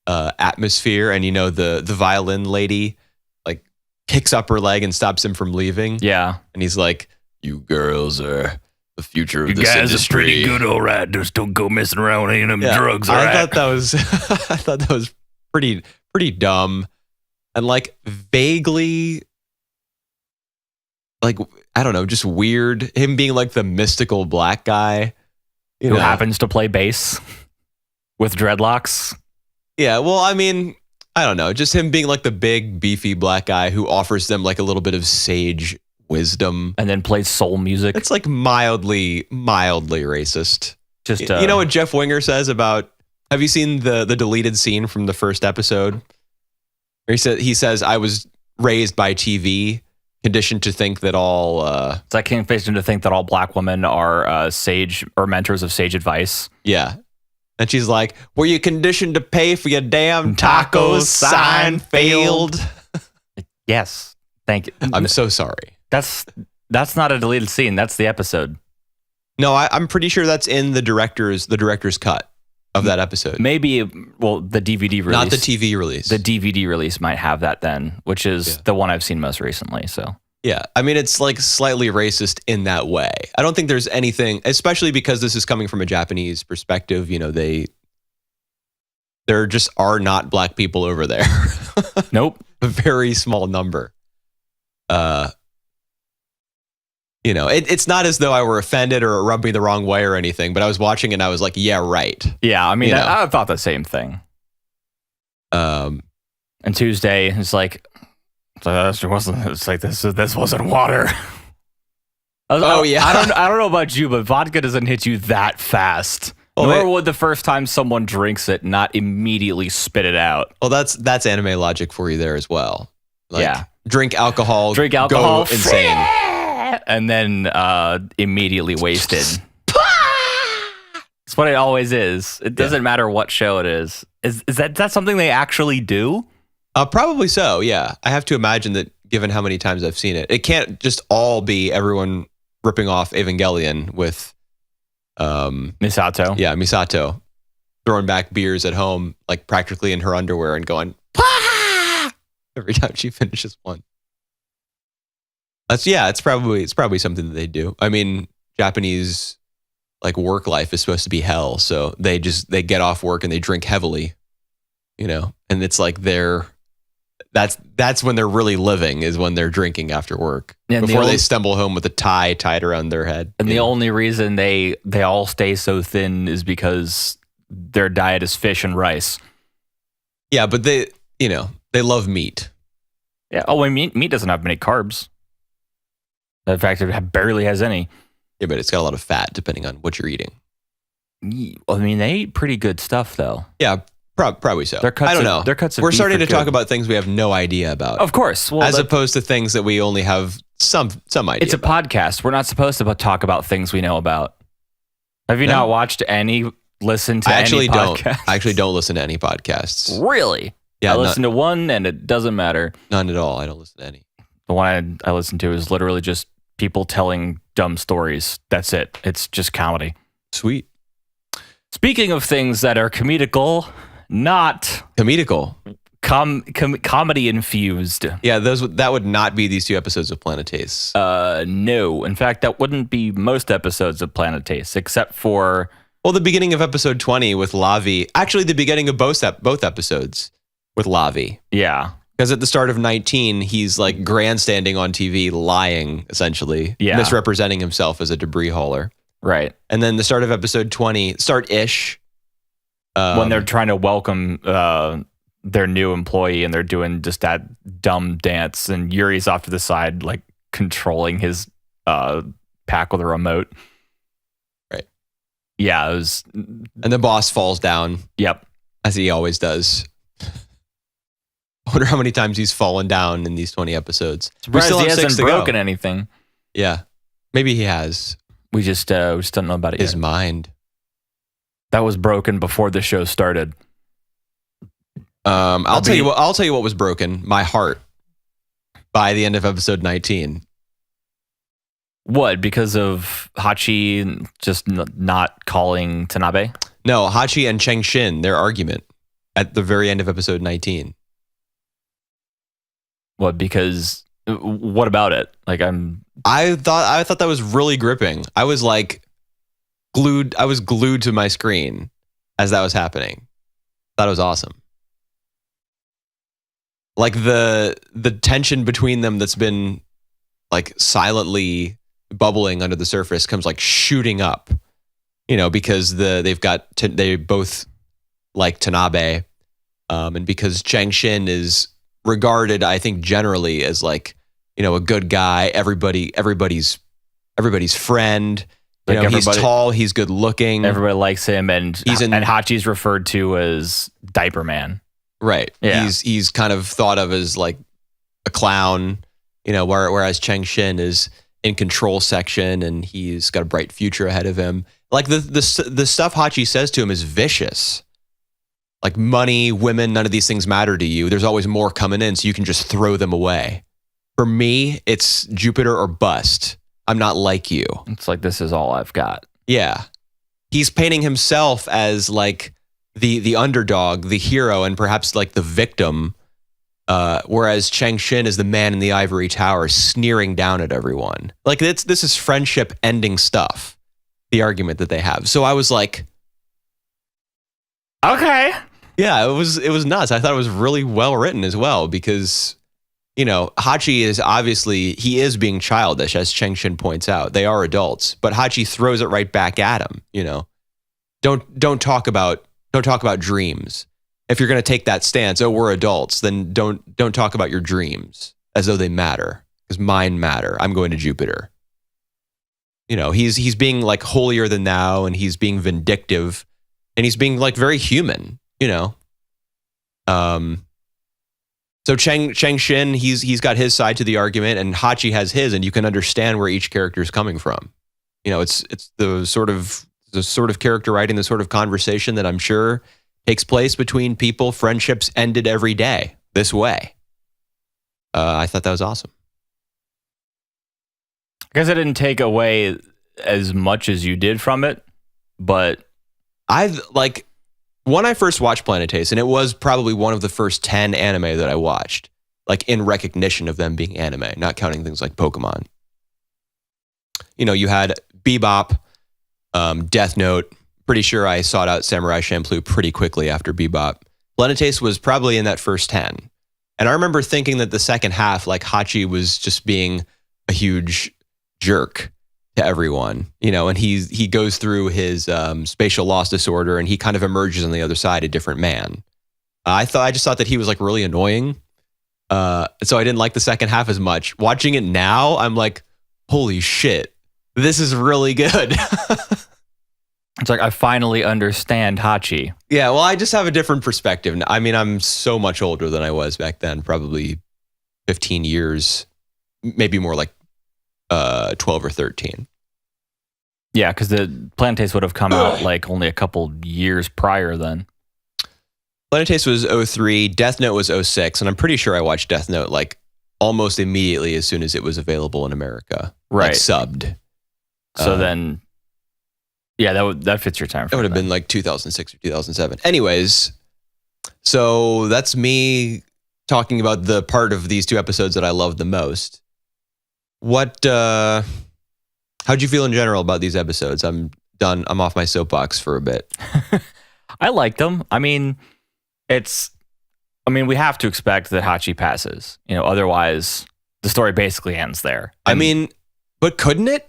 atmosphere. And, the violin lady like kicks up her leg and stops him from leaving. Yeah. And he's like, you girls are the future of this industry. You guys are pretty good, all right. Just don't go messing around with any of them drugs, all right? I thought that was pretty dumb. And like vaguely, like, I don't know, just weird. Him being like the mystical black guy. Who happens to play bass with dreadlocks. Yeah, well, I mean, I don't know. Just him being like the big, beefy black guy who offers them like a little bit of sage wisdom. And then plays soul music. It's like mildly racist. Just you know what Jeff Winger says about, have you seen the deleted scene from the first episode? Where he says, I was raised by TV, conditioned to think that all... It's like conditioned to think that all black women are sage or mentors of sage advice. Yeah. And she's like, were you conditioned to pay for your damn tacos? Seinfeld? Yes. Thank you. I'm so sorry. That's not a deleted scene. That's the episode. No, I'm pretty sure that's in the director's cut of that episode. Maybe, the DVD release. Not the TV release. The DVD release might have that then, which is the one I've seen most recently. So yeah, I mean, it's like slightly racist in that way. I don't think there's anything, especially because this is coming from a Japanese perspective. There just are not black people over there. Nope. A very small number. It's not as though I were offended or it rubbed me the wrong way or anything, but I was watching and I was like, yeah, right. Yeah, I mean, I thought the same thing. And Tuesday is like, this wasn't water. Yeah. I don't know about you, but vodka doesn't hit you that fast. Nor would the first time someone drinks it not immediately spit it out. Well, that's anime logic for you there as well. Yeah. Drink alcohol, go insane. And then immediately wasted. That's what it always is. It doesn't matter what show it is. Is that something they actually do? Probably so, yeah. I have to imagine that given how many times I've seen it. It can't just all be everyone ripping off Evangelion with Misato. Yeah, Misato throwing back beers at home, like practically in her underwear and going, Pah! Every time she finishes one. It's probably something that they do. I mean, Japanese like work life is supposed to be hell, so they get off work and they drink heavily, and it's like that's when they're really living, is when they're drinking after work, before they stumble home with a tie tied around their head. And the only reason they all stay so thin is because their diet is fish and rice. Yeah, but they love meat. Yeah. Oh, I mean, meat doesn't have many carbs. In fact, it barely has any. Yeah, but it's got a lot of fat depending on what you're eating. I mean, they eat pretty good stuff, though. Yeah, probably so. I don't know. Their cuts of We're beef starting to are good. talk about things we have no idea about. Of course. Well, as opposed to things that we only have some idea It's a about. podcast. We're not supposed to talk about things we know about. Have you not watched listened to any podcasts? I actually don't listen to any podcasts. Really? Yeah, I listened to one and it doesn't matter. None at all. I don't listen to any. The one I listen to is literally just people telling dumb stories. That's it. It's just comedy. Sweet. Speaking of things that are comedical, not Comedical. comedy infused. Yeah, that would not be these 2 episodes of Planet Taste. No. In fact, that wouldn't be most episodes of Planet Taste, except for... Well, the beginning of episode 20 with Lavi. Actually, the beginning of both episodes with Lavi. Yeah. Because at the start of 19, he's like grandstanding on TV, lying, essentially. Yeah. Misrepresenting himself as a debris hauler. Right. And then the start of episode 20, start-ish. When they're trying to welcome their new employee and they're doing just that dumb dance and Yuri's off to the side, like controlling his pack with a remote. Right. Yeah, it was... And the boss falls down. Yep. As he always does. I wonder how many times he's fallen down in these 20 episodes. Surprised he hasn't broken anything. Yeah. Maybe he has. We just don't know about it His yet. mind. That was broken before the show started. I'll tell you what was broken. My heart. By the end of episode 19. What? Because of Hachi just not calling Tanabe? No, Hachi and Cheng Shin, their argument at the very end of episode 19. What? Because what about it? Like I thought that was really gripping. I was like glued. I was glued to my screen as that was happening. Thought it was awesome. Like the tension between them that's been like silently bubbling under the surface comes like shooting up. Because they both like Tanabe, and because Cheng Shin is regarded, I think, generally as like, a good guy, everybody's friend. He's tall, he's good looking. Everybody likes him, and Hachi's referred to as Diaper Man. Right. Yeah. He's kind of thought of as like a clown, whereas Cheng Shin is in control section and he's got a bright future ahead of him. Like the stuff Hachi says to him is vicious. Like money, women, none of these things matter to you. There's always more coming in, so you can just throw them away. For me, it's Jupiter or bust. I'm not like you. It's like, this is all I've got. Yeah. He's painting himself as like the underdog, the hero, and perhaps like the victim. Whereas Cheng Shin is the man in the ivory tower sneering down at everyone. Like this is friendship ending stuff, the argument that they have. So I was like, okay. Yeah, it was nuts. I thought it was really well written as well because, Hachi is obviously, he is being childish, as Cheng Shin points out. They are adults, but Hachi throws it right back at him. Don't talk about dreams. If you're going to take that stance, oh, we're adults, then don't talk about your dreams as though they matter, because mine matter. I'm going to Jupiter. He's being like holier than thou, and he's being vindictive, and he's being like very human. So Cheng Shin, he's got his side to the argument, and Hachi has his, and you can understand where each character is coming from. It's the sort of character writing, the sort of conversation that I'm sure takes place between people. Friendships ended every day this way. I thought that was awesome. I guess I didn't take away as much as you did from it, but when I first watched Planet Taste, and it was probably one of the first 10 anime that I watched, like in recognition of them being anime, not counting things like Pokemon. You had Bebop, Death Note. Pretty sure I sought out Samurai Champloo pretty quickly after Bebop. Planet Taste was probably in that first 10. And I remember thinking that the second half, like Hachi was just being a huge jerk to everyone, and he goes through his spatial loss disorder, and he kind of emerges on the other side a different man. I just thought that he was like really annoying. So I didn't like the second half as much. Watching it now, I'm like, holy shit, this is really good. It's like I finally understand Hachi. Yeah, well, I just have a different perspective. I mean, I'm so much older than I was back then, probably 15 years, maybe more like 12 or 13. Yeah, because the Planet Taste would have come out like only a couple years prior then. Planet Taste was 03, Death Note was 06, and I'm pretty sure I watched Death Note like almost immediately as soon as it was available in America. Right. Like subbed. So then, yeah, that fits your time frame. That would have been like 2006 or 2007. Anyways, so that's me talking about the part of these two episodes that I love the most. How'd you feel in general about these episodes? I'm done. I'm off my soapbox for a bit. I liked them. I mean, we have to expect that Hachi passes. Otherwise the story basically ends there. I mean, but couldn't it?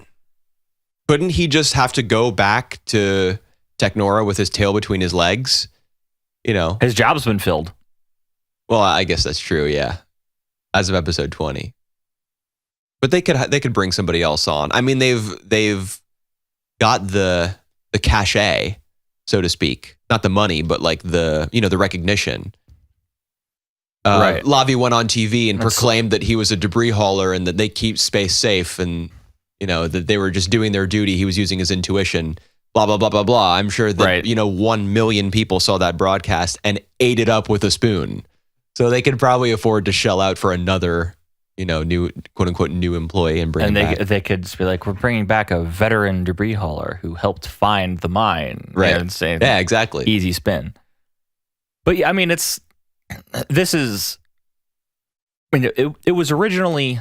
Couldn't he just have to go back to Technora with his tail between his legs? His job's been filled. Well, I guess that's true. Yeah, as of episode 20. But they could bring somebody else on. I mean, they've got the cachet, so to speak, not the money, but like the recognition. Right. Lavi went on TV and proclaimed that he was a debris hauler and that they keep space safe, and that they were just doing their duty. He was using his intuition. Blah blah blah blah blah. I'm sure that 1 million people saw that broadcast and ate it up with a spoon. So they could probably afford to shell out for another. New quote unquote new employee and bring him back. They could just be like, we're bringing back a veteran debris hauler who helped find the mine. Right. And say, yeah, exactly. Easy spin. But yeah, I mean, it was originally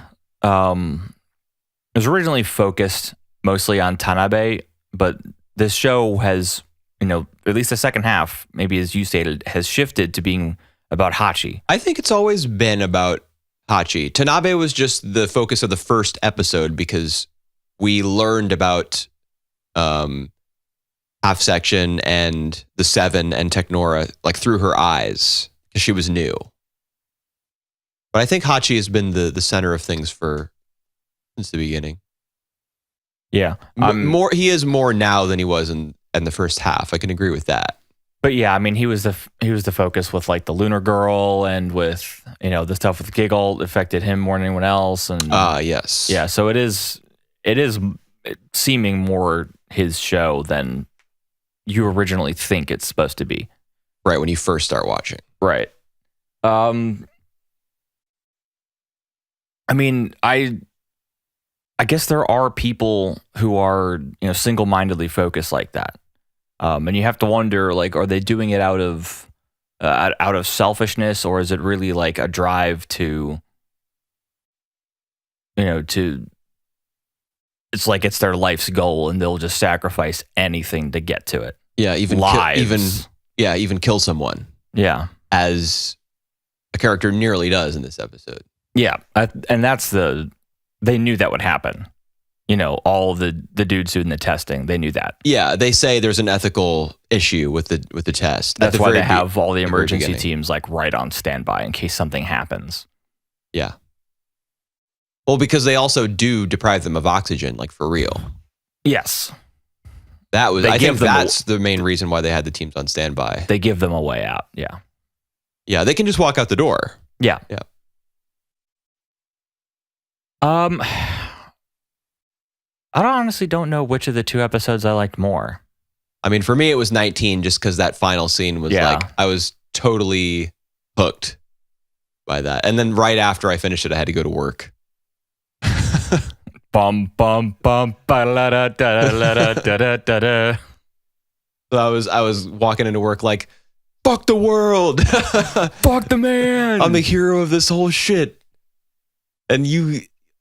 focused mostly on Tanabe, but this show has, at least the second half, maybe as you stated, has shifted to being about Hachi. I think it's always been about Hachi. Tanabe was just the focus of the first episode because we learned about Half Section and the Seven and Technora like through her eyes because she was new. But I think Hachi has been the center of things since the beginning. Yeah, he is more now than he was in the first half. I can agree with that. But yeah, I mean, he was the focus with like the Lunar Girl and with the stuff with Giggle affected him more than anyone else. And yes, yeah. So it is seeming more his show than you originally think it's supposed to be. Right when you first start watching. Right. I mean, I guess there are people who are single-mindedly focused like that. And you have to wonder, like, are they doing it out of selfishness, or is it really like a drive to it's like it's their life's goal and they'll just sacrifice anything to get to it. Yeah, even lives. even kill someone. Yeah. as a character nearly does in this episode. Yeah. And they knew that would happen. You know, all the dudes doing the testing, they knew that. Yeah, they say there's an ethical issue with the test. That's why they have all the emergency teams like right on standby in case something happens. Yeah. Well, because they also do deprive them of oxygen, like for real. Yes. I think that's the main reason why they had the teams on standby. They give them a way out. Yeah. Yeah, they can just walk out the door. Yeah. Yeah. I honestly don't know which of the two episodes I liked more. I mean, for me, it was 19 just because that final scene was like, I was totally hooked by that. And then right after I finished it, I had to go to work. Bum, bum, bum, ba-la-da-da-da-da-da-da-da. So I was walking into work like, fuck the world. Fuck the man. I'm the hero of this whole shit. And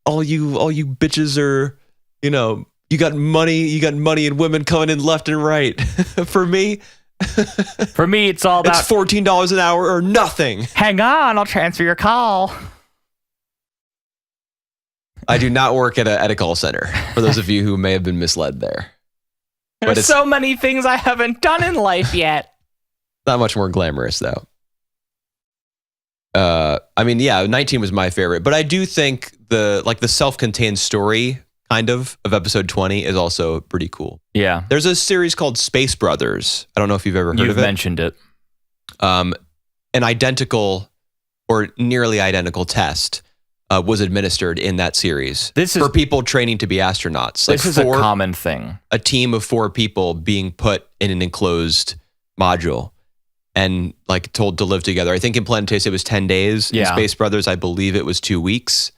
all you bitches are, you know, you got money and women coming in left and right. For me, it's all about it's $14 an hour or nothing. Hang on, I'll transfer your call. I do not work at a call center, for those of you who may have been misled there. There's so many things I haven't done in life yet. Not much more glamorous, though. I mean, yeah, 19 was my favorite, but I do think the self-contained story kind of episode 20 is also pretty cool. Yeah. There's a series called Space Brothers. I don't know if you've ever heard of it. You've mentioned it. An identical or nearly identical test was administered in that series for people training to be astronauts. This is a common thing. A team of 4 people being put in an enclosed module and like told to live together. I think in Planet Taste it was 10 days. Yeah. In Space Brothers, I believe it was 2 weeks.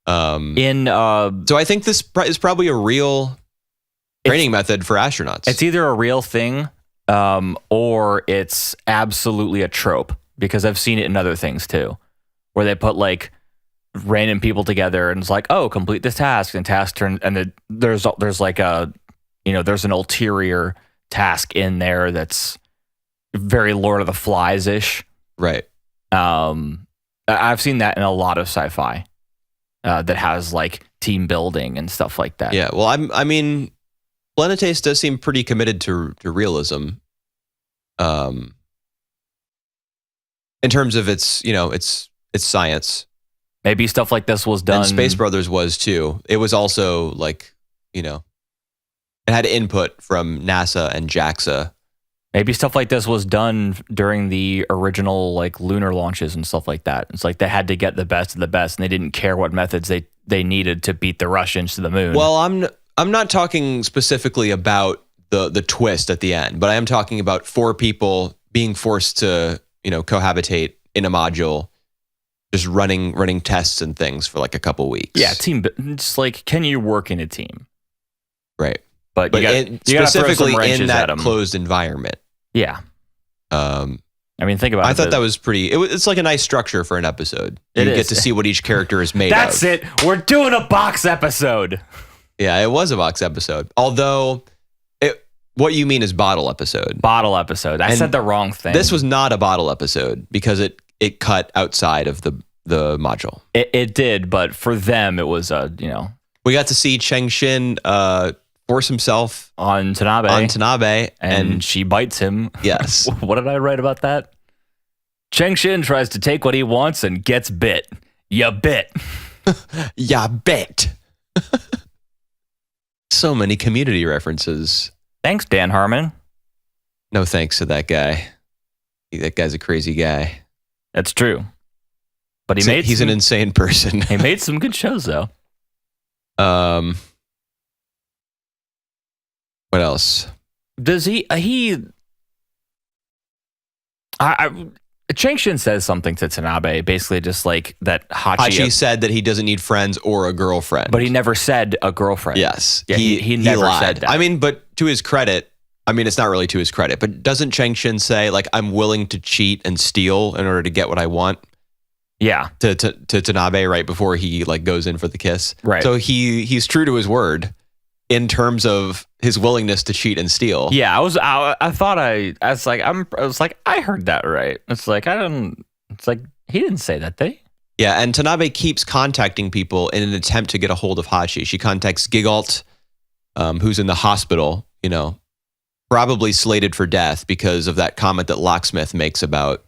So I think this is probably a real training method for astronauts. It's either a real thing or it's absolutely a trope, because I've seen it in other things too, where they put like random people together and it's like, oh, complete this task, and task turn, and there's like a, you know, there's an ulterior task in there that's very Lord of the Flies ish. Right. I've seen that in a lot of sci-fi that has like team building and stuff like that. Yeah. Well, I mean, Planet Taste does seem pretty committed to realism. In terms of its science. Maybe stuff like this was done. And Space Brothers was too. It was also like, you know, it had input from NASA and JAXA. Maybe stuff like this was done during the original like lunar launches and stuff like that. It's like they had to get the best of the best, and they didn't care what methods they needed to beat the Russians to the moon. Well, I'm not talking specifically about the twist at the end, but I am talking about 4 people being forced to, you know, cohabitate in a module, just running tests and things for like a couple weeks. Yeah, team. It's like, can you work in a team? Right. But you specifically gotta in that closed environment. Yeah. I mean, think about it. I thought that was pretty. It's like a nice structure for an episode. You get to see what each character is made of. That's it. We're doing a box episode. Yeah, it was a box episode. Although, what you mean is bottle episode. Bottle episode. I said the wrong thing. This was not a bottle episode because it cut outside of the module. It did, but for them, it was We got to see Cheng Xin force himself on Tanabe. And she bites him. Yes. What did I write about that? Cheng Xin tries to take what he wants and gets bit. Ya bit. Ya bit. So many Community references. Thanks, Dan Harmon. No thanks to that guy. That guy's a crazy guy. That's true. But he's an insane person. He made some good shows though. What else? Does he Cheng Xin says something to Tanabe, basically just like that Hachi said that he doesn't need friends or a girlfriend. But he never said a girlfriend. Yes. Yeah, he never lied. said that. I mean, but to his credit, I mean, it's not really to his credit, but doesn't Cheng Xin say, like, I'm willing to cheat and steal in order to get what I want? Yeah. To Tanabe right before he like goes in for the kiss. Right. So he's true to his word. in terms of his willingness to cheat and steal. Yeah, I was like, I heard that right. It's like, it's like, he didn't say that, did he? Yeah, and Tanabe keeps contacting people in an attempt to get a hold of Hachi. She contacts Gigalt, who's in the hospital, probably slated for death because of that comment that Locksmith makes about,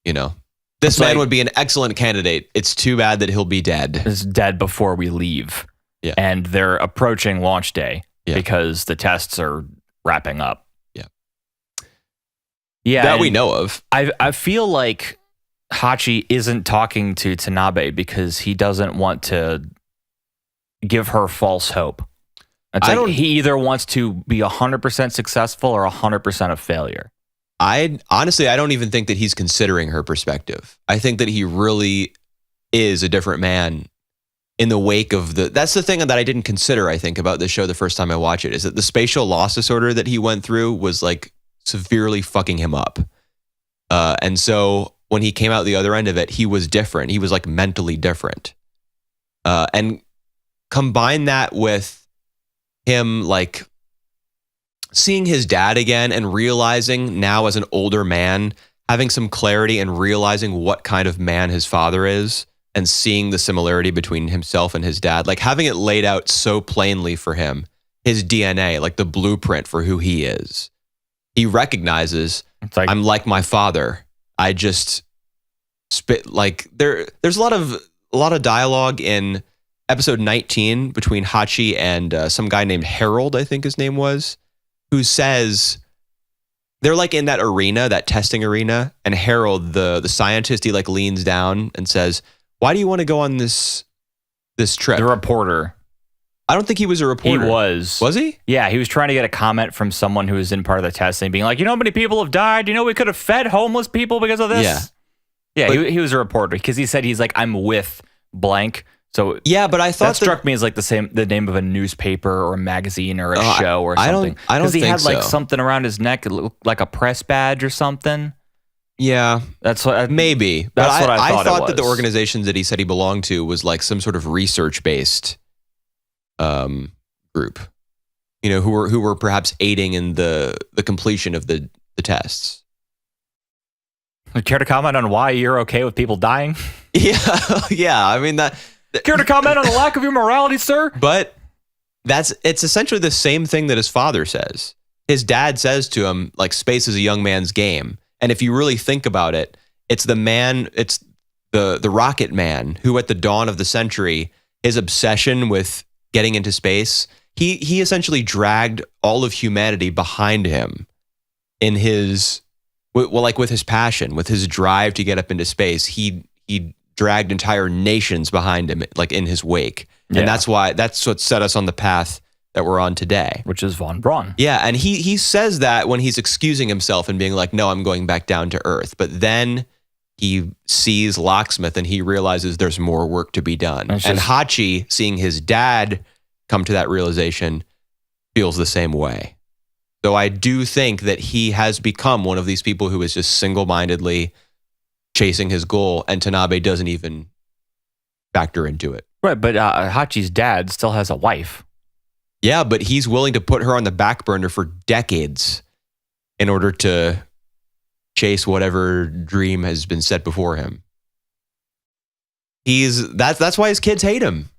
this man would be an excellent candidate. It's too bad that he'll be dead. He's dead before we leave. Yeah. And they're approaching launch day because the tests are wrapping up. Yeah. Yeah. That we know of. I feel like Hachi isn't talking to Tanabe because he doesn't want to give her false hope. He either wants to be 100% successful or 100% a failure. I don't even think that he's considering her perspective. I think that he really is a different man in the wake of that's the thing that I didn't consider, I think, about this show the first time I watched it, is that the spatial loss disorder that he went through was like severely fucking him up. And so when he came out the other end of it, he was different. He was like mentally different. And combine that with him like seeing his dad again and realizing now as an older man, having some clarity and realizing what kind of man his father is and seeing the similarity between himself and his dad, like having it laid out so plainly for him, his DNA, like the blueprint for who he is. He recognizes, I'm like my father. I just spit like there's a lot of dialogue in episode 19 between Hachi and some guy named Harold, I think his name was, who says they're like in that arena, that testing arena, and Harold, the scientist, he like leans down and says, "Why do you want to go on this trip?" The reporter. I don't think he was a reporter. He was. Was he? Yeah, he was trying to get a comment from someone who was in part of the testing, being like, how many people have died? We could have fed homeless people because of this. Yeah. Yeah, he was a reporter because he said he's like, I'm with blank. So yeah, but I thought that struck me as like the name of a newspaper or a magazine or a show or something. I don't think so. Because he had like something around his neck, it looked like a press badge or something. Yeah, that's what maybe. That's what I thought that the organizations that he said he belonged to was like some sort of research based group, who were perhaps aiding in the completion of the tests. Care to comment on why you're okay with people dying? Yeah. I mean that. Care to comment on the lack of your morality, sir? But it's essentially the same thing that his father says. His dad says to him, like, space is a young man's game. And if you really think about it, it's the rocket man who at the dawn of the century, his obsession with getting into space, he essentially dragged all of humanity behind him in his, with his passion, with his drive to get up into space. He dragged entire nations behind him, like in his wake. And that's what set us on the path that we're on today. Which is Von Braun. Yeah, and he says that when he's excusing himself and being like, no, I'm going back down to Earth. But then he sees Locksmith and he realizes there's more work to be done. And Hachi, seeing his dad come to that realization, feels the same way. So I do think that he has become one of these people who is just single-mindedly chasing his goal, and Tanabe doesn't even factor into it. Right, but Hachi's dad still has a wife. Yeah, but he's willing to put her on the back burner for decades in order to chase whatever dream has been set before him. That's why his kids hate him.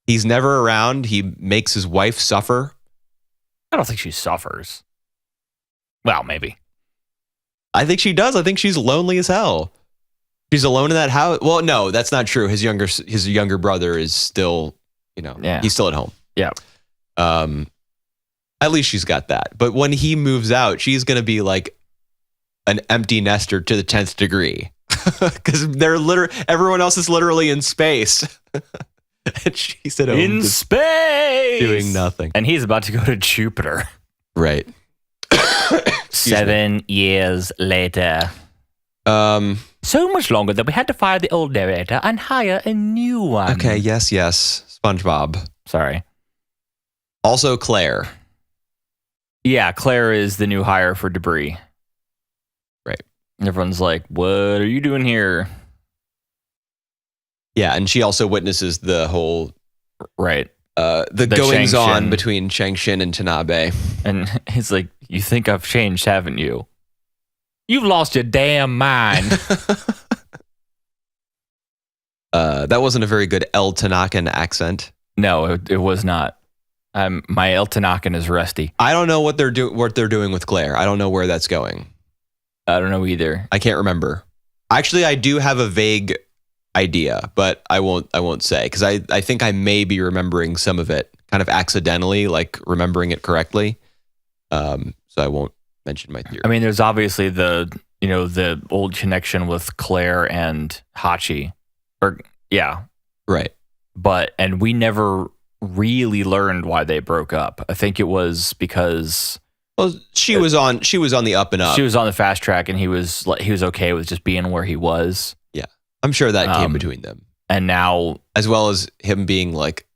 He's never around. He makes his wife suffer. I don't think she suffers. Well, maybe. I think she does. I think she's lonely as hell. She's alone in that house. Well, no, that's not true. His younger brother is still, he's still at home. Yeah. At least she's got that. But when he moves out, she's going to be like an empty nester to the 10th degree because everyone else is literally in space. And she's at home in space doing nothing. And he's about to go to Jupiter. Right. 7 years later. So much longer that we had to fire the old narrator and hire a new one. Okay, yes. SpongeBob. Sorry. Also Claire. Yeah, Claire is the new hire for Debris. Right. Everyone's like, what are you doing here? Yeah, and she also witnesses the whole the goings on between Changshin and Tanabe. And he's like, "You think I've changed, haven't you? You've lost your damn mind." That wasn't a very good El Tanakan accent. No, it was not. My El Tanakan is rusty. I don't know what they're doing with Claire. I don't know where that's going. I don't know either. I can't remember. Actually, I do have a vague idea, but I won't say, because I think I may be remembering some of it kind of accidentally, like remembering it correctly. So I won't mention my theory. I mean, there's obviously the old connection with Claire and Hachi. Right. And we never really learned why they broke up. I think it was because she was on the up and up. She was on the fast track, and he was okay with just being where he was. Yeah, I'm sure that came between them. And now, as well as him being like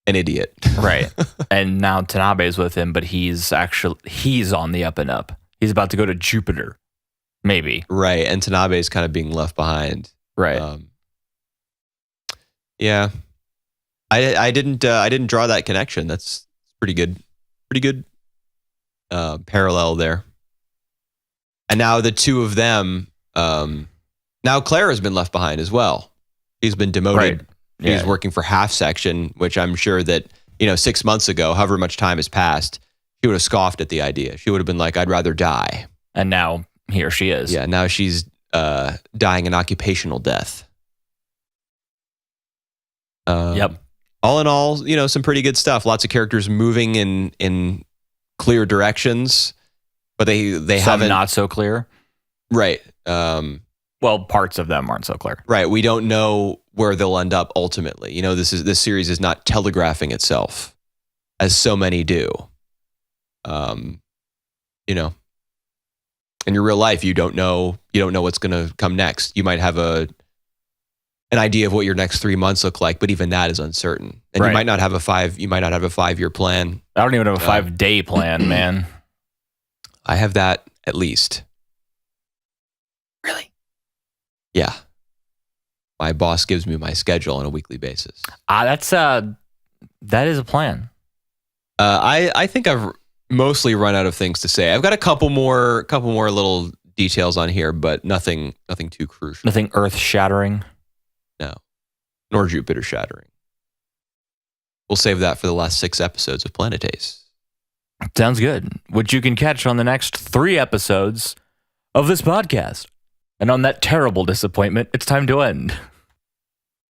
an idiot, right? And now Tanabe's with him, but he's on the up and up. He's about to go to Jupiter, maybe. Right, and Tanabe's kind of being left behind. Right. Yeah, I didn't draw that connection. That's pretty good. Pretty good parallel there. And now the two of them. Now Claire has been left behind as well. He's been demoted. Right. Yeah. He's working for half section, which I'm sure that 6 months ago, however much time has passed, she would have scoffed at the idea. She would have been like, "I'd rather die." And now here she is. Yeah. Now she's dying an occupational death. Yep. All in all, some pretty good stuff. Lots of characters moving in clear directions, but they haven't, not so clear. Right. Well, parts of them aren't so clear. Right. We don't know where they'll end up ultimately. This series is not telegraphing itself as so many do. In your real life, you don't know what's going to come next. You might have an idea of what your next 3 months look like, but even that is uncertain. And you might not have a 5-year plan. I don't even have a 5-day plan, man. I have that at least. Really? Yeah. My boss gives me my schedule on a weekly basis. That is a plan. I think I've mostly run out of things to say. I've got a couple more little details on here, but nothing too crucial. Nothing earth-shattering. No, nor Jupiter shattering. We'll save that for the last 6 episodes of Planet Ace. Sounds good. Which you can catch on the next 3 episodes of this podcast. And on that terrible disappointment, it's time to end.